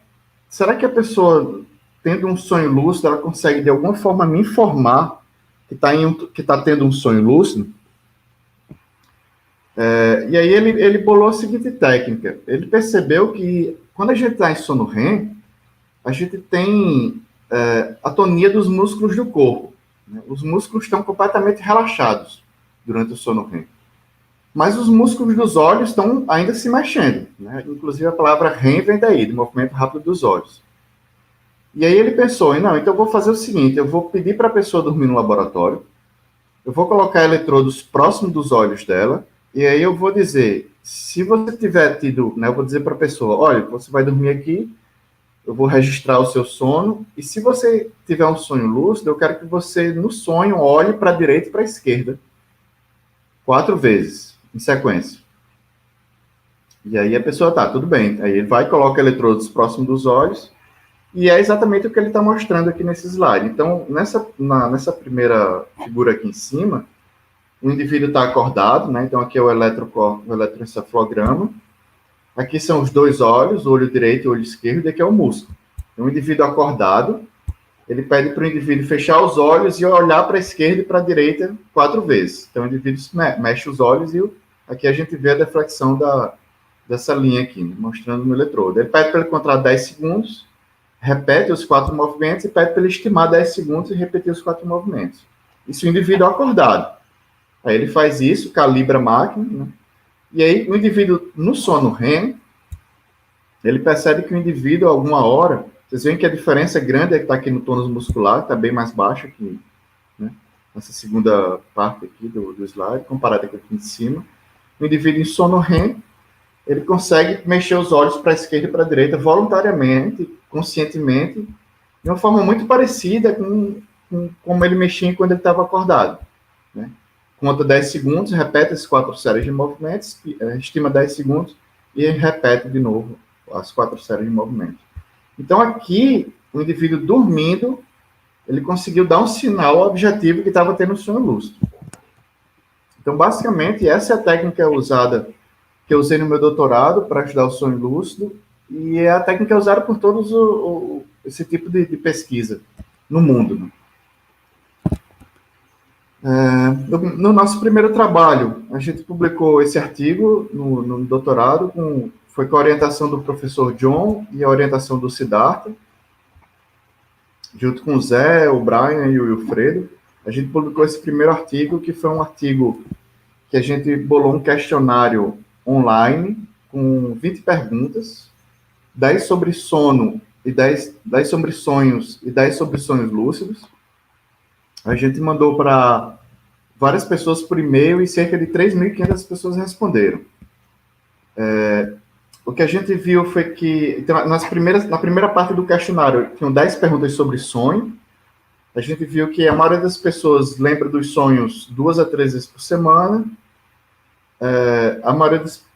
será que a pessoa, tendo um sonho lúcido, ela consegue, de alguma forma, me informar que tá tendo um sonho lúcido? E aí ele bolou a seguinte técnica. Ele percebeu que quando a gente está em sono REM, a gente tem atonia dos músculos do corpo. Né? Os músculos estão completamente relaxados durante o sono REM. Mas os músculos dos olhos estão ainda se mexendo. Né? Inclusive a palavra REM vem daí, do movimento rápido dos olhos. E aí ele pensou, não, então eu vou fazer o seguinte, eu vou pedir para a pessoa dormir no laboratório, eu vou colocar eletrodos próximos dos olhos dela, e aí eu vou dizer, se você tiver tido, né, eu vou dizer para a pessoa, olha, você vai dormir aqui, eu vou registrar o seu sono, e se você tiver um sonho lúcido, eu quero que você, no sonho, olhe para a direita e para a esquerda, 4 vezes, em sequência. E aí a pessoa, tudo bem. Aí ele vai e coloca eletrodos próximos dos olhos, e é exatamente o que ele está mostrando aqui nesse slide. Então, nessa primeira figura aqui em cima, o indivíduo está acordado, né? Então, aqui é o eletroencefalograma. Aqui são os dois olhos, o olho direito e o olho esquerdo, e aqui é o músculo. Então, o indivíduo acordado, ele pede para o indivíduo fechar os olhos e olhar para a esquerda e para a direita 4 vezes. Então, o indivíduo mexe os olhos e aqui a gente vê a deflexão dessa linha aqui, né? Mostrando no eletrodo. Ele pede para ele contar 10 segundos, repete os 4 movimentos e pede para ele estimar 10 segundos e repetir os 4 movimentos. Isso o indivíduo acordado. Aí ele faz isso, calibra a máquina, né? E aí o indivíduo, no sono REM, ele percebe que o indivíduo, a alguma hora, vocês veem que a diferença grande é que está aqui no tônus muscular, está bem mais baixo aqui, né? Nessa segunda parte aqui do slide, comparado aqui em cima. O indivíduo em sono REM, ele consegue mexer os olhos para a esquerda e para a direita voluntariamente, conscientemente, de uma forma muito parecida com como ele mexia quando ele estava acordado, né? Conta 10 segundos, repete as 4 séries de movimentos, estima 10 segundos e repete de novo as 4 séries de movimentos. Então, aqui, o indivíduo dormindo, ele conseguiu dar um sinal objetivo que estava tendo sonho lúcido. Então, basicamente, essa é a técnica usada, que eu usei no meu doutorado para estudar o sonho lúcido, e é a técnica usada por todos esse tipo de pesquisa no mundo, né? No nosso primeiro trabalho, a gente publicou esse artigo no doutorado, foi com a orientação do professor John e a orientação do Siddhartha, junto com o Zé, o Brian e o Wilfredo. A gente publicou esse primeiro artigo, que foi um artigo que a gente bolou um questionário online com 20 perguntas, 10 sobre sono e 10 sobre sonhos e 10 sobre sonhos lúcidos. A gente mandou para várias pessoas por e-mail e cerca de 3.500 pessoas responderam. O que a gente viu foi que, então, na primeira parte do questionário, tinham 10 perguntas sobre sonho. A gente viu que a maioria das pessoas lembra dos sonhos 2 a 3 vezes por semana.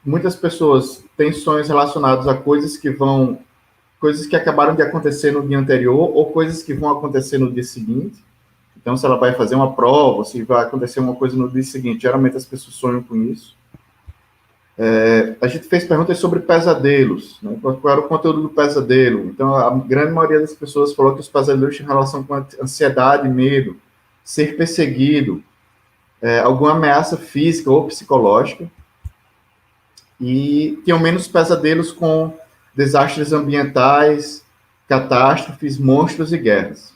Muitas pessoas têm sonhos relacionados a coisas que acabaram de acontecer no dia anterior ou coisas que vão acontecer no dia seguinte. Então, se ela vai fazer uma prova, ou se vai acontecer uma coisa no dia seguinte, geralmente as pessoas sonham com isso. A gente fez perguntas sobre pesadelos, né? Qual era o conteúdo do pesadelo. Então, a grande maioria das pessoas falou que os pesadelos tinham relação com ansiedade, medo, ser perseguido, alguma ameaça física ou psicológica, e tinham menos pesadelos com desastres ambientais, catástrofes, monstros e guerras.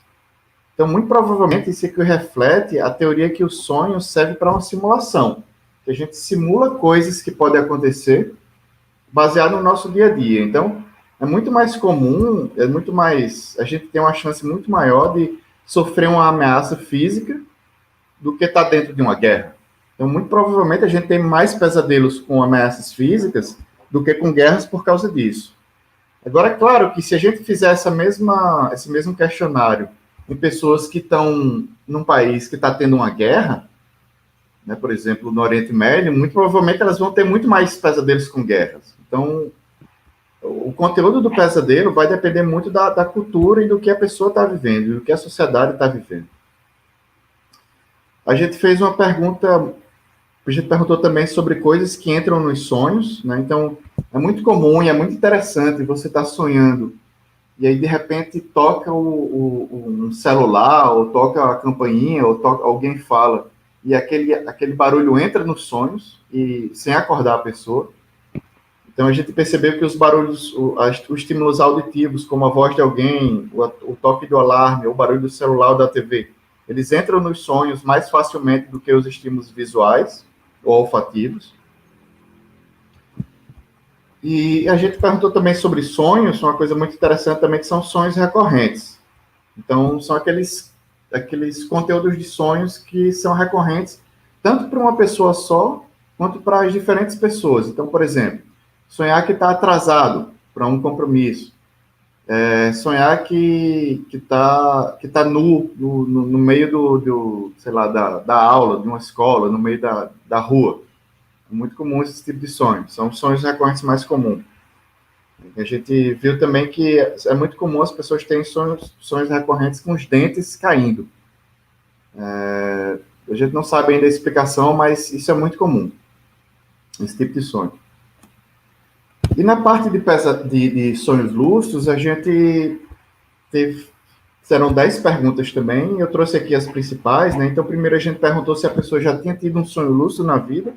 Então, muito provavelmente, isso aqui reflete a teoria que o sonho serve para uma simulação, que a gente simula coisas que podem acontecer baseado no nosso dia a dia. Então, é muito mais comum, a gente tem uma chance muito maior de sofrer uma ameaça física do que estar dentro de uma guerra. Então, muito provavelmente, a gente tem mais pesadelos com ameaças físicas do que com guerras por causa disso. Agora, é claro que se a gente fizer esse mesmo questionário em pessoas que estão num país que está tendo uma guerra, né, por exemplo, no Oriente Médio, muito provavelmente elas vão ter muito mais pesadelos com guerras. Então, o conteúdo do pesadelo vai depender muito da cultura e do que a pessoa está vivendo, do que a sociedade está vivendo. A gente fez uma pergunta, a gente perguntou também sobre coisas que entram nos sonhos, né? Então, é muito comum e é muito interessante você estar sonhando e aí, de repente, toca um celular, ou toca a campainha, ou alguém fala, e aquele barulho entra nos sonhos, e sem acordar a pessoa. Então, a gente percebeu que os barulhos, os estímulos auditivos, como a voz de alguém, o toque do alarme, ou o barulho do celular ou da TV, eles entram nos sonhos mais facilmente do que os estímulos visuais ou olfativos. E a gente perguntou também sobre sonhos, uma coisa muito interessante também, que são sonhos recorrentes. Então, são aqueles conteúdos de sonhos que são recorrentes, tanto para uma pessoa só, quanto para as diferentes pessoas. Então, por exemplo, sonhar que está atrasado para um compromisso. Sonhar que tá nu no meio sei lá, da aula, de uma escola, no meio da rua. É muito comum esse tipo de sonho. São sonhos recorrentes mais comuns. A gente viu também que é muito comum as pessoas terem sonhos recorrentes com os dentes caindo. A gente não sabe ainda a explicação, mas isso é muito comum, esse tipo de sonho. E na parte de sonhos lúcidos, a gente serão 10 perguntas também. Eu trouxe aqui as principais, né? Então, primeiro a gente perguntou se a pessoa já tinha tido um sonho lúcido na vida.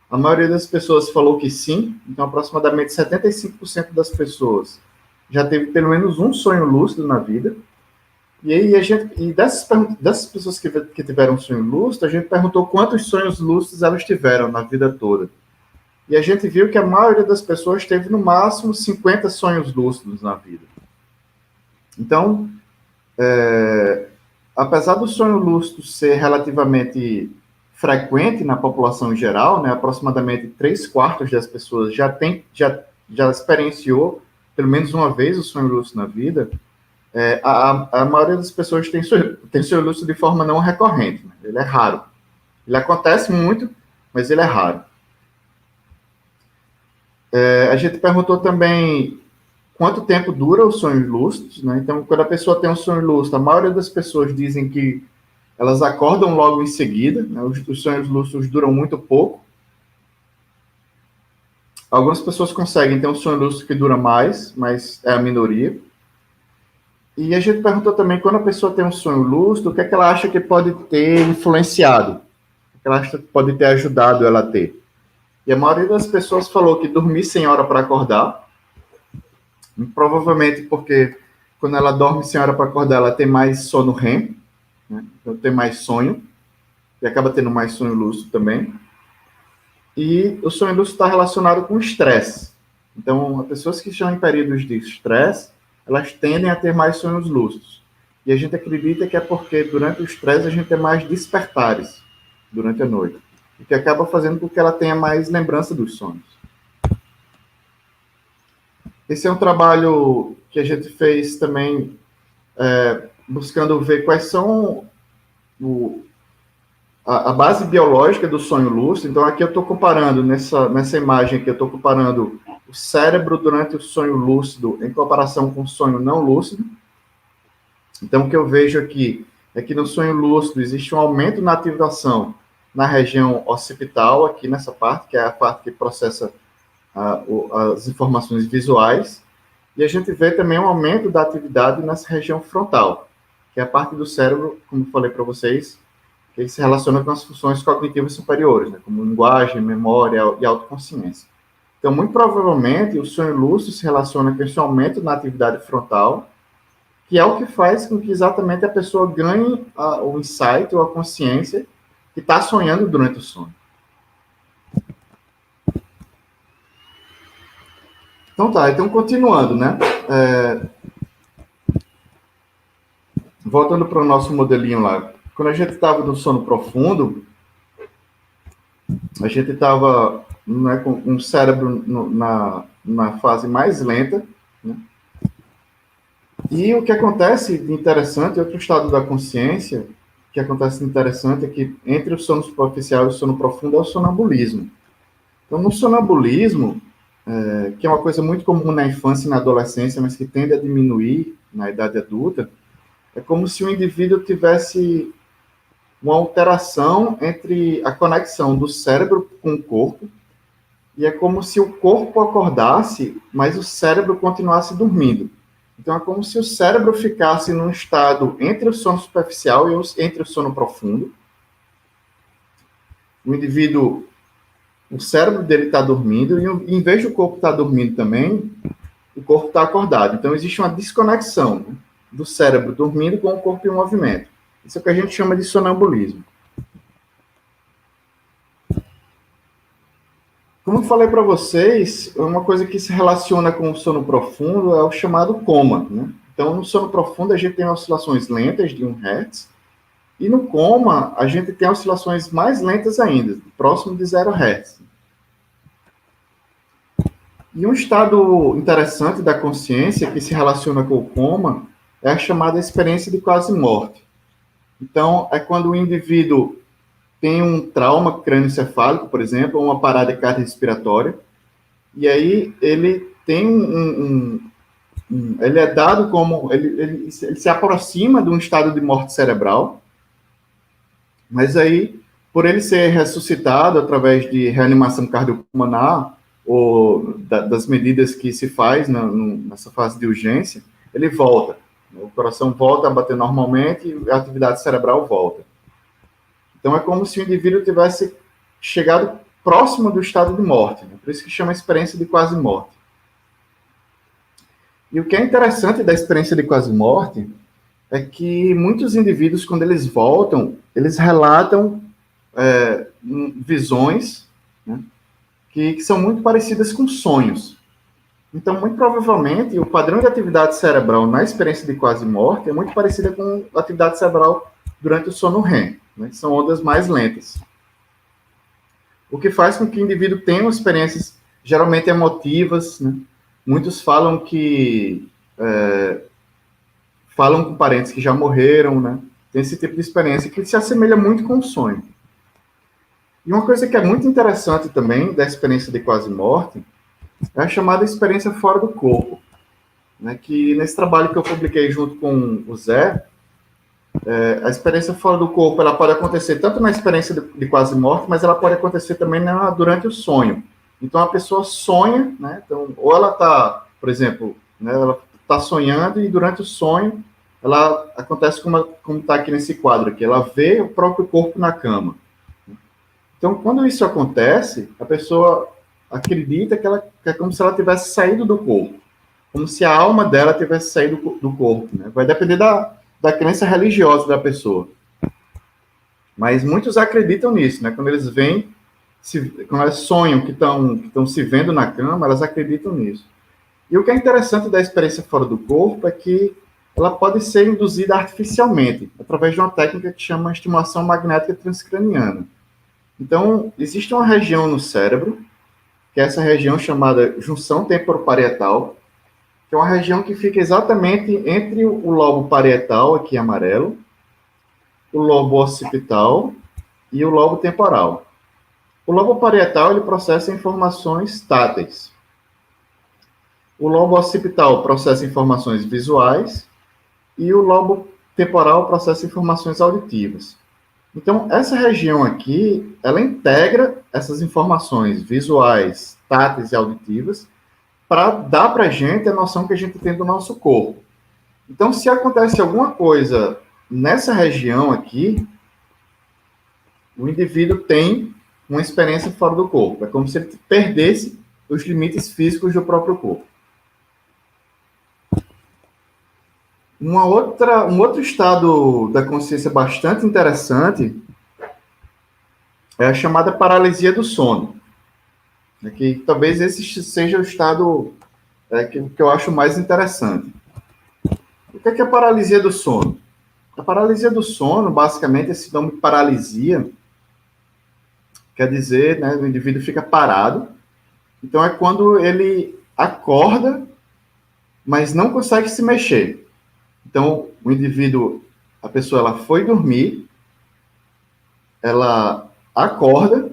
A maioria das pessoas falou que sim, então aproximadamente 75% das pessoas já teve pelo menos um sonho lúcido na vida. E aí dessas pessoas que tiveram um sonho lúcido, a gente perguntou quantos sonhos lúcidos elas tiveram na vida toda. E a gente viu que a maioria das pessoas teve no máximo 50 sonhos lúcidos na vida. Então, apesar do sonho lúcido ser relativamente frequente na população em geral, né, aproximadamente 3/4 das pessoas já experienciou pelo menos uma vez o sonho lúcido na vida, a maioria das pessoas tem sonho lúcido de forma não recorrente, né? Ele é raro. Ele acontece muito, mas ele é raro. A gente perguntou também quanto tempo dura os sonhos lúcidos, né? Então, quando a pessoa tem um sonho lúcido, a maioria das pessoas dizem que elas acordam logo em seguida, né? Os sonhos lúcidos duram muito pouco. Algumas pessoas conseguem ter um sonho lúcido que dura mais, mas é a minoria. E a gente perguntou também, quando a pessoa tem um sonho lúcido, o que é que ela acha que pode ter influenciado? O que ela acha que pode ter ajudado ela a ter? E a maioria das pessoas falou que dormir sem hora para acordar, provavelmente porque quando ela dorme sem hora para acordar, ela tem mais sono REM, né? Então tem mais sonho, e acaba tendo mais sonho lúcido também. E o sonho lúcido está relacionado com estresse. Então, as pessoas que estão em períodos de estresse, elas tendem a ter mais sonhos lúcidos. E a gente acredita que é porque durante o estresse a gente tem mais despertares durante a noite, o que acaba fazendo com que ela tenha mais lembrança dos sonhos. Esse é um trabalho que a gente fez também buscando ver quais são a base biológica do sonho lúcido. Então, aqui eu estou comparando, nessa imagem aqui, eu estou comparando o cérebro durante o sonho lúcido em comparação com o sonho não lúcido. Então, o que eu vejo aqui é que no sonho lúcido existe um aumento na ativação na região occipital, aqui nessa parte, que é a parte que processa as informações visuais, e a gente vê também um aumento da atividade nessa região frontal, que é a parte do cérebro, como eu falei para vocês, que se relaciona com as funções cognitivas superiores, né, como linguagem, memória e autoconsciência. Então, muito provavelmente, o sonho lúcido se relaciona com esse aumento na atividade frontal, que é o que faz com que exatamente a pessoa ganhe o insight ou a consciência que está sonhando durante o sonho. Então tá, então continuando, né? Voltando para o nosso modelinho lá. Quando a gente estava no sono profundo, a gente estava, né, com o cérebro na fase mais lenta, né? E o que acontece de interessante, outro estado da consciência, que acontece de interessante é que entre o sono superficial e o sono profundo é o sonambulismo. Então, no sonambulismo, que é uma coisa muito comum na infância e na adolescência, mas que tende a diminuir na idade adulta, é como se o indivíduo tivesse uma alteração entre a conexão do cérebro com o corpo, e é como se o corpo acordasse, mas o cérebro continuasse dormindo. Então, é como se o cérebro ficasse num estado entre o sono superficial e entre o sono profundo. O indivíduo, o cérebro dele está dormindo, e em vez do corpo estar dormindo também, o corpo está acordado. Então, existe uma desconexão, né, do cérebro dormindo com o corpo em movimento. Isso é o que a gente chama de sonambulismo. Como eu falei para vocês, uma coisa que se relaciona com o sono profundo é o chamado coma, né? Então, no sono profundo, a gente tem oscilações lentas de 1 Hz, e no coma, a gente tem oscilações mais lentas ainda, próximo de 0 Hz. E um estado interessante da consciência que se relaciona com o coma é a chamada experiência de quase morte. Então, é quando o indivíduo tem um trauma crânioencefálico, por exemplo, ou uma parada cardiorrespiratória, e aí ele tem ele é dado como, ele se aproxima de um estado de morte cerebral, mas aí, por ele ser ressuscitado através de reanimação cardiopulmonar, ou das medidas que se faz nessa fase de urgência, ele volta. O coração volta a bater normalmente e a atividade cerebral volta. Então, é como se o indivíduo tivesse chegado próximo do estado de morte, né? Por isso que chama experiência de quase morte. E o que é interessante da experiência de quase morte é que muitos indivíduos, quando eles voltam, eles relatam visões, né, que são muito parecidas com sonhos. Então, muito provavelmente, o padrão de atividade cerebral na experiência de quase morte é muito parecida com a atividade cerebral durante o sono REM, né, que são ondas mais lentas. O que faz com que o indivíduo tenha experiências geralmente emotivas, né? Muitos falam que falam com parentes que já morreram, né? Tem esse tipo de experiência que se assemelha muito com o sonho. E uma coisa que é muito interessante também da experiência de quase morte é a chamada experiência fora do corpo, né? Que nesse trabalho que eu publiquei junto com o Zé, a experiência fora do corpo, ela pode acontecer tanto na experiência de quase morte, mas ela pode acontecer também durante o sonho. Então, a pessoa sonha, né? Então, ou ela está, por exemplo, né, ela está sonhando e durante o sonho, ela acontece como está aqui nesse quadro aqui, ela vê o próprio corpo na cama. Então, quando isso acontece, a pessoa acredita que é como se ela tivesse saído do corpo, como se a alma dela tivesse saído do corpo, né? Vai depender da crença religiosa da pessoa. Mas muitos acreditam nisso, né? Quando eles veem, quando elas sonham que estão se vendo na cama, elas acreditam nisso. E o que é interessante da experiência fora do corpo é que ela pode ser induzida artificialmente, através de uma técnica que chama estimulação magnética transcraniana. Então, existe uma região no cérebro, que é essa região chamada junção temporoparietal, que é uma região que fica exatamente entre o lobo parietal, aqui amarelo, o lobo occipital e o lobo temporal. O lobo parietal ele processa informações táteis. O lobo occipital processa informações visuais e o lobo temporal processa informações auditivas. Então, essa região aqui, ela integra essas informações visuais, táteis e auditivas para dar para a gente a noção que a gente tem do nosso corpo. Então, se acontece alguma coisa nessa região aqui, o indivíduo tem uma experiência fora do corpo. É como se ele perdesse os limites físicos do próprio corpo. Um outro estado da consciência bastante interessante é a chamada paralisia do sono. Que talvez esse seja o estado que eu acho mais interessante. O que é a paralisia do sono? A paralisia do sono, basicamente, esse nome paralisia, quer dizer, né, o indivíduo fica parado. Então, é quando ele acorda, mas não consegue se mexer. Então, o indivíduo, a pessoa, ela foi dormir, ela acorda,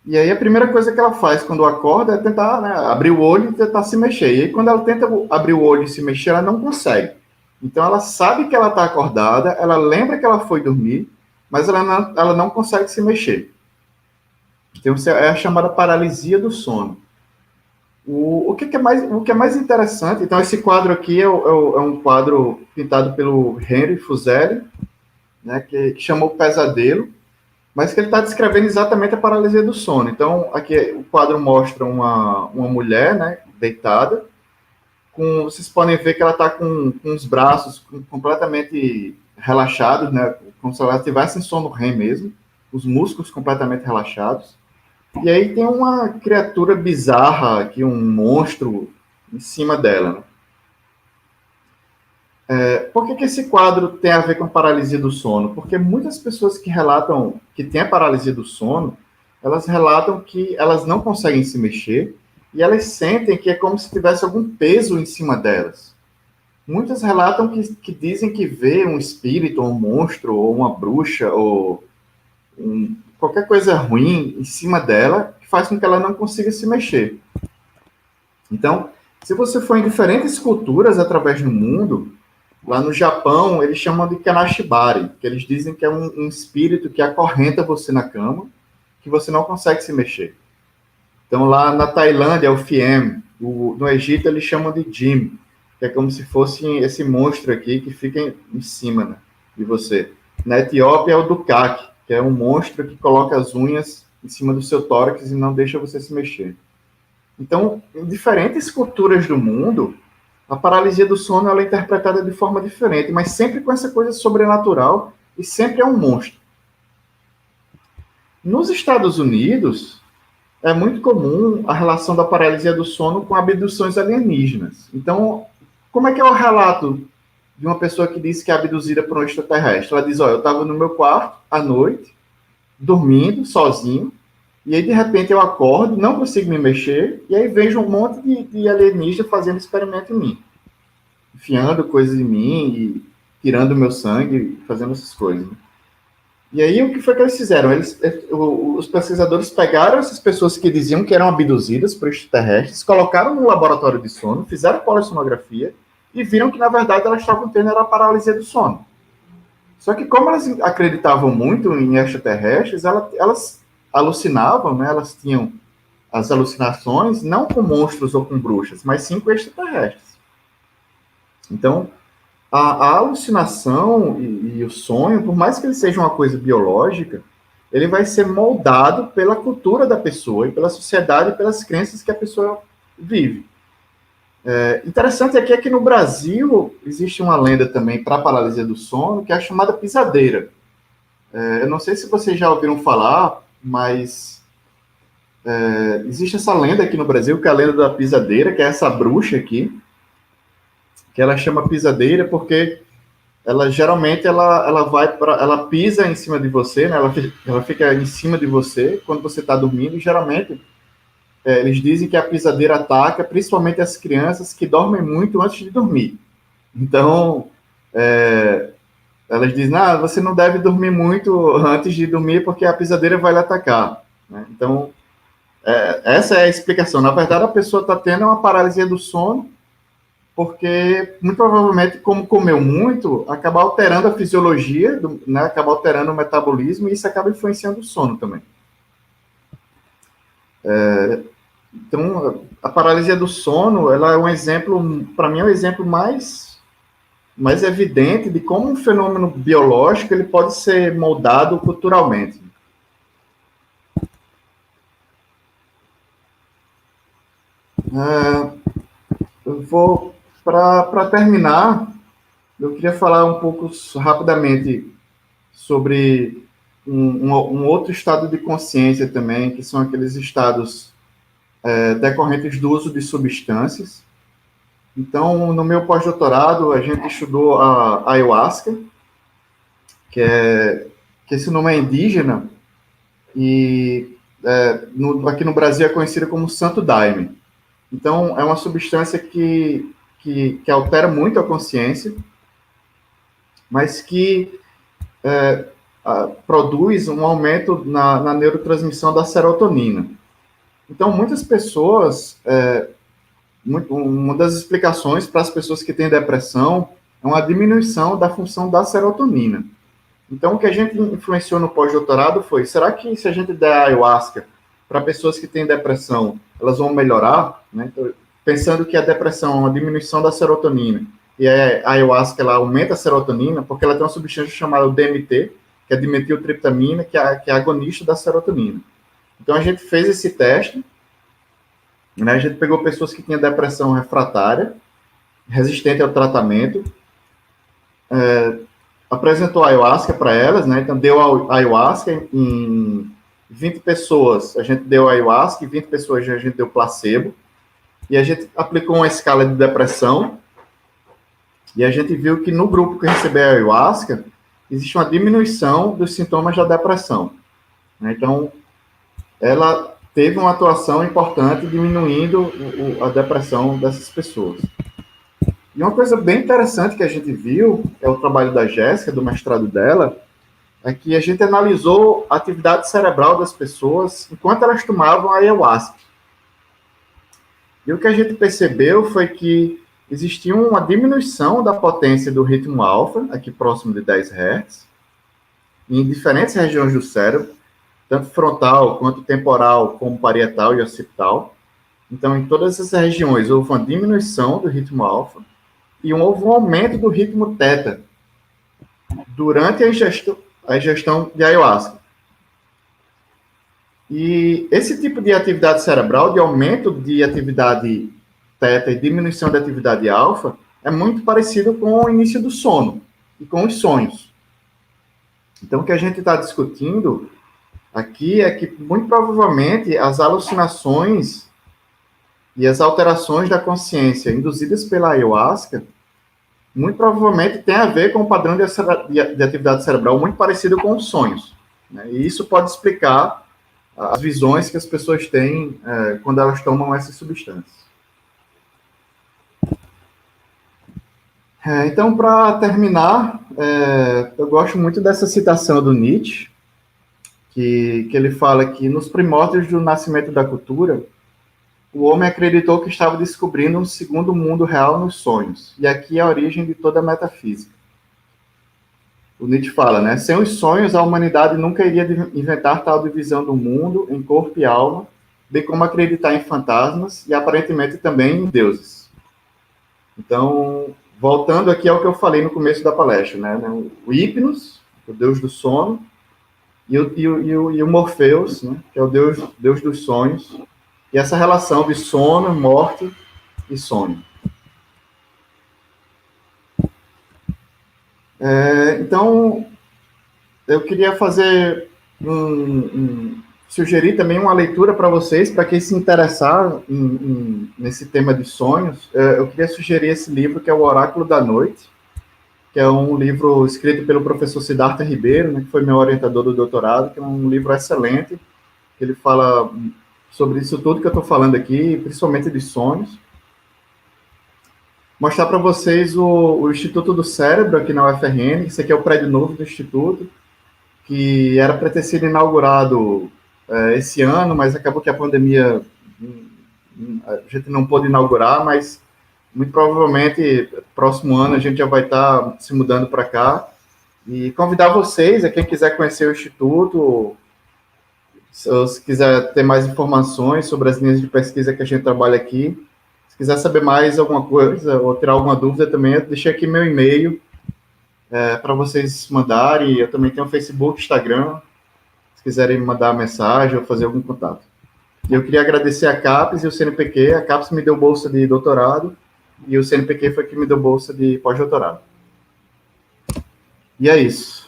e aí a primeira coisa que ela faz quando acorda é tentar, né, abrir o olho e tentar se mexer. E aí, quando ela tenta abrir o olho e se mexer, ela não consegue. Então, ela sabe que ela está acordada, ela lembra que ela foi dormir, mas ela não consegue se mexer. Então, é a chamada paralisia do sono. O que é mais interessante, então esse quadro aqui é um quadro pintado pelo Henry Fuseli, né, que chamou Pesadelo, mas que ele está descrevendo exatamente a paralisia do sono. Então, aqui o quadro mostra uma mulher, né, deitada, vocês podem ver que ela está com os braços completamente relaxados, né, como se ela estivesse em sono REM mesmo, os músculos completamente relaxados. E aí tem uma criatura bizarra aqui, um monstro em cima dela. Por que esse quadro tem a ver com a paralisia do sono? Porque muitas pessoas que relatam que têm a paralisia do sono, elas relatam que elas não conseguem se mexer e elas sentem que é como se tivesse algum peso em cima delas. Muitas relatam que dizem que vê um espírito, ou um monstro, ou uma bruxa, ou qualquer coisa ruim em cima dela, que faz com que ela não consiga se mexer. Então, se você for em diferentes culturas através do mundo, lá no Japão, eles chamam de kanashibari, que eles dizem que é um espírito que acorrenta você na cama, que você não consegue se mexer. Então, lá na Tailândia, é o Fiem. No Egito, eles chamam de Jim, que é como se fosse esse monstro aqui que fica em cima, né, de você. Na Etiópia, é o Dukak, que é um monstro que coloca as unhas em cima do seu tórax e não deixa você se mexer. Então, em diferentes culturas do mundo, a paralisia do sono ela é interpretada de forma diferente, mas sempre com essa coisa sobrenatural e sempre é um monstro. Nos Estados Unidos, é muito comum a relação da paralisia do sono com abduções alienígenas. Então, como é que é o relato de uma pessoa que disse que é abduzida por um extraterrestre? Ela diz, eu estava no meu quarto, à noite, dormindo, sozinho, e aí, de repente, eu acordo, não consigo me mexer, e aí vejo um monte de alienígena fazendo experimento em mim. Enfiando coisas em mim, e tirando o meu sangue, fazendo essas coisas. E aí, o que foi que eles fizeram? Os pesquisadores pegaram essas pessoas que diziam que eram abduzidas por extraterrestres, colocaram no laboratório de sono, fizeram polissonografia, e viram que, na verdade, elas estavam tendo a paralisia do sono. Só que, como elas acreditavam muito em extraterrestres, elas alucinavam, né? Elas tinham as alucinações não com monstros ou com bruxas, mas sim com extraterrestres. Então, a alucinação e o sonho, por mais que ele seja uma coisa biológica, ele vai ser moldado pela cultura da pessoa e pela sociedade e pelas crenças que a pessoa vive. Interessante aqui é que no Brasil existe uma lenda também para a paralisia do sono, que é a chamada pisadeira. Eu não sei se vocês já ouviram falar, mas existe essa lenda aqui no Brasil, que é a lenda da pisadeira, que é essa bruxa aqui, que ela chama pisadeira porque ela geralmente ela pisa em cima de você, né? Ela fica em cima de você quando você está dormindo, e geralmente eles dizem que a pisadeira ataca principalmente as crianças que dormem muito antes de dormir. Então, elas dizem, você não deve dormir muito antes de dormir porque a pisadeira vai lhe atacar. Né? Então, essa é a explicação. Na verdade, a pessoa está tendo uma paralisia do sono porque, muito provavelmente, como comeu muito, acaba alterando a fisiologia, né? Acaba alterando o metabolismo e isso acaba influenciando o sono também. Então, a paralisia do sono, ela é um exemplo, para mim, é um exemplo mais evidente de como um fenômeno biológico ele pode ser moldado culturalmente. Eu vou, para terminar, eu queria falar um pouco rapidamente sobre um outro estado de consciência também, que são aqueles estados decorrentes do uso de substâncias. Então, no meu pós-doutorado, a gente estudou a ayahuasca, que esse nome é indígena, e aqui no Brasil é conhecida como Santo Daime. Então, é uma substância que altera muito a consciência, mas que produz um aumento na neurotransmissão da serotonina. Então, muitas pessoas, uma das explicações para as pessoas que têm depressão é uma diminuição da função da serotonina. Então, o que a gente influenciou no pós-doutorado foi, será que se a gente der ayahuasca para pessoas que têm depressão, elas vão melhorar? Né? Então, pensando que a depressão é uma diminuição da serotonina, e a ayahuasca ela aumenta a serotonina, porque ela tem uma substância chamada DMT, que é dimetiltriptamina, que é agonista da serotonina. Então, a gente fez esse teste, né? A gente pegou pessoas que tinham depressão refratária, resistente ao tratamento, apresentou a ayahuasca para elas, né? Então, deu a ayahuasca em 20 pessoas, a gente deu a ayahuasca, e 20 pessoas a gente deu placebo, e a gente aplicou uma escala de depressão, e a gente viu que no grupo que recebeu a ayahuasca, existe uma diminuição dos sintomas da depressão. Né? Então, ela teve uma atuação importante diminuindo a depressão dessas pessoas. E uma coisa bem interessante que a gente viu, é o trabalho da Jéssica, do mestrado dela, é que a gente analisou a atividade cerebral das pessoas enquanto elas tomavam a ayahuasca. E o que a gente percebeu foi que existia uma diminuição da potência do ritmo alfa, aqui próximo de 10 Hz, em diferentes regiões do cérebro, tanto frontal, quanto temporal, como parietal e occipital. Então, em todas essas regiões, houve uma diminuição do ritmo alfa e houve um aumento do ritmo teta durante a ingestão de ayahuasca. E esse tipo de atividade cerebral, de aumento de atividade teta e diminuição da atividade alfa, é muito parecido com o início do sono e com os sonhos. Então, o que a gente está discutindo aqui é que, muito provavelmente, as alucinações e as alterações da consciência induzidas pela ayahuasca, muito provavelmente tem a ver com o padrão de atividade cerebral muito parecido com os sonhos. Né? E isso pode explicar as visões que as pessoas têm quando elas tomam essas substâncias. Então, para terminar, eu gosto muito dessa citação do Nietzsche, que ele fala que nos primórdios do nascimento da cultura, o homem acreditou que estava descobrindo um segundo mundo real nos sonhos, e aqui é a origem de toda a metafísica. O Nietzsche fala, né? Sem os sonhos, a humanidade nunca iria inventar tal divisão do mundo em corpo e alma, bem como acreditar em fantasmas e aparentemente também em deuses. Então, voltando aqui ao que eu falei no começo da palestra, né? O Hipnos, o deus do sono, e o Morpheus, né? Que é o deus dos sonhos, e essa relação de sono, morte e sonho. Então, eu queria fazer sugerir também uma leitura para vocês, para quem se interessar nesse tema de sonhos. Eu queria sugerir esse livro, que é O Oráculo da Noite, que é um livro escrito pelo professor Siddhartha Ribeiro, né, que foi meu orientador do doutorado, que é um livro excelente, que ele fala sobre isso tudo que eu estou falando aqui, principalmente de sonhos. Mostrar para vocês o Instituto do Cérebro aqui na UFRN, esse aqui é o prédio novo do Instituto, que era para ter sido inaugurado esse ano, mas acabou que a pandemia, a gente não pôde inaugurar, mas muito provavelmente, próximo ano, a gente já vai estar se mudando para cá. E convidar vocês, quem quiser conhecer o Instituto, se quiser ter mais informações sobre as linhas de pesquisa que a gente trabalha aqui, se quiser saber mais alguma coisa ou tirar alguma dúvida também, eu deixei aqui meu e-mail para vocês mandarem. Eu também tenho o Facebook, Instagram, se quiserem mandar mensagem ou fazer algum contato. Eu queria agradecer a CAPES e o CNPq. A CAPES me deu bolsa de doutorado e o CNPq foi que me deu bolsa de pós-doutorado. E é isso.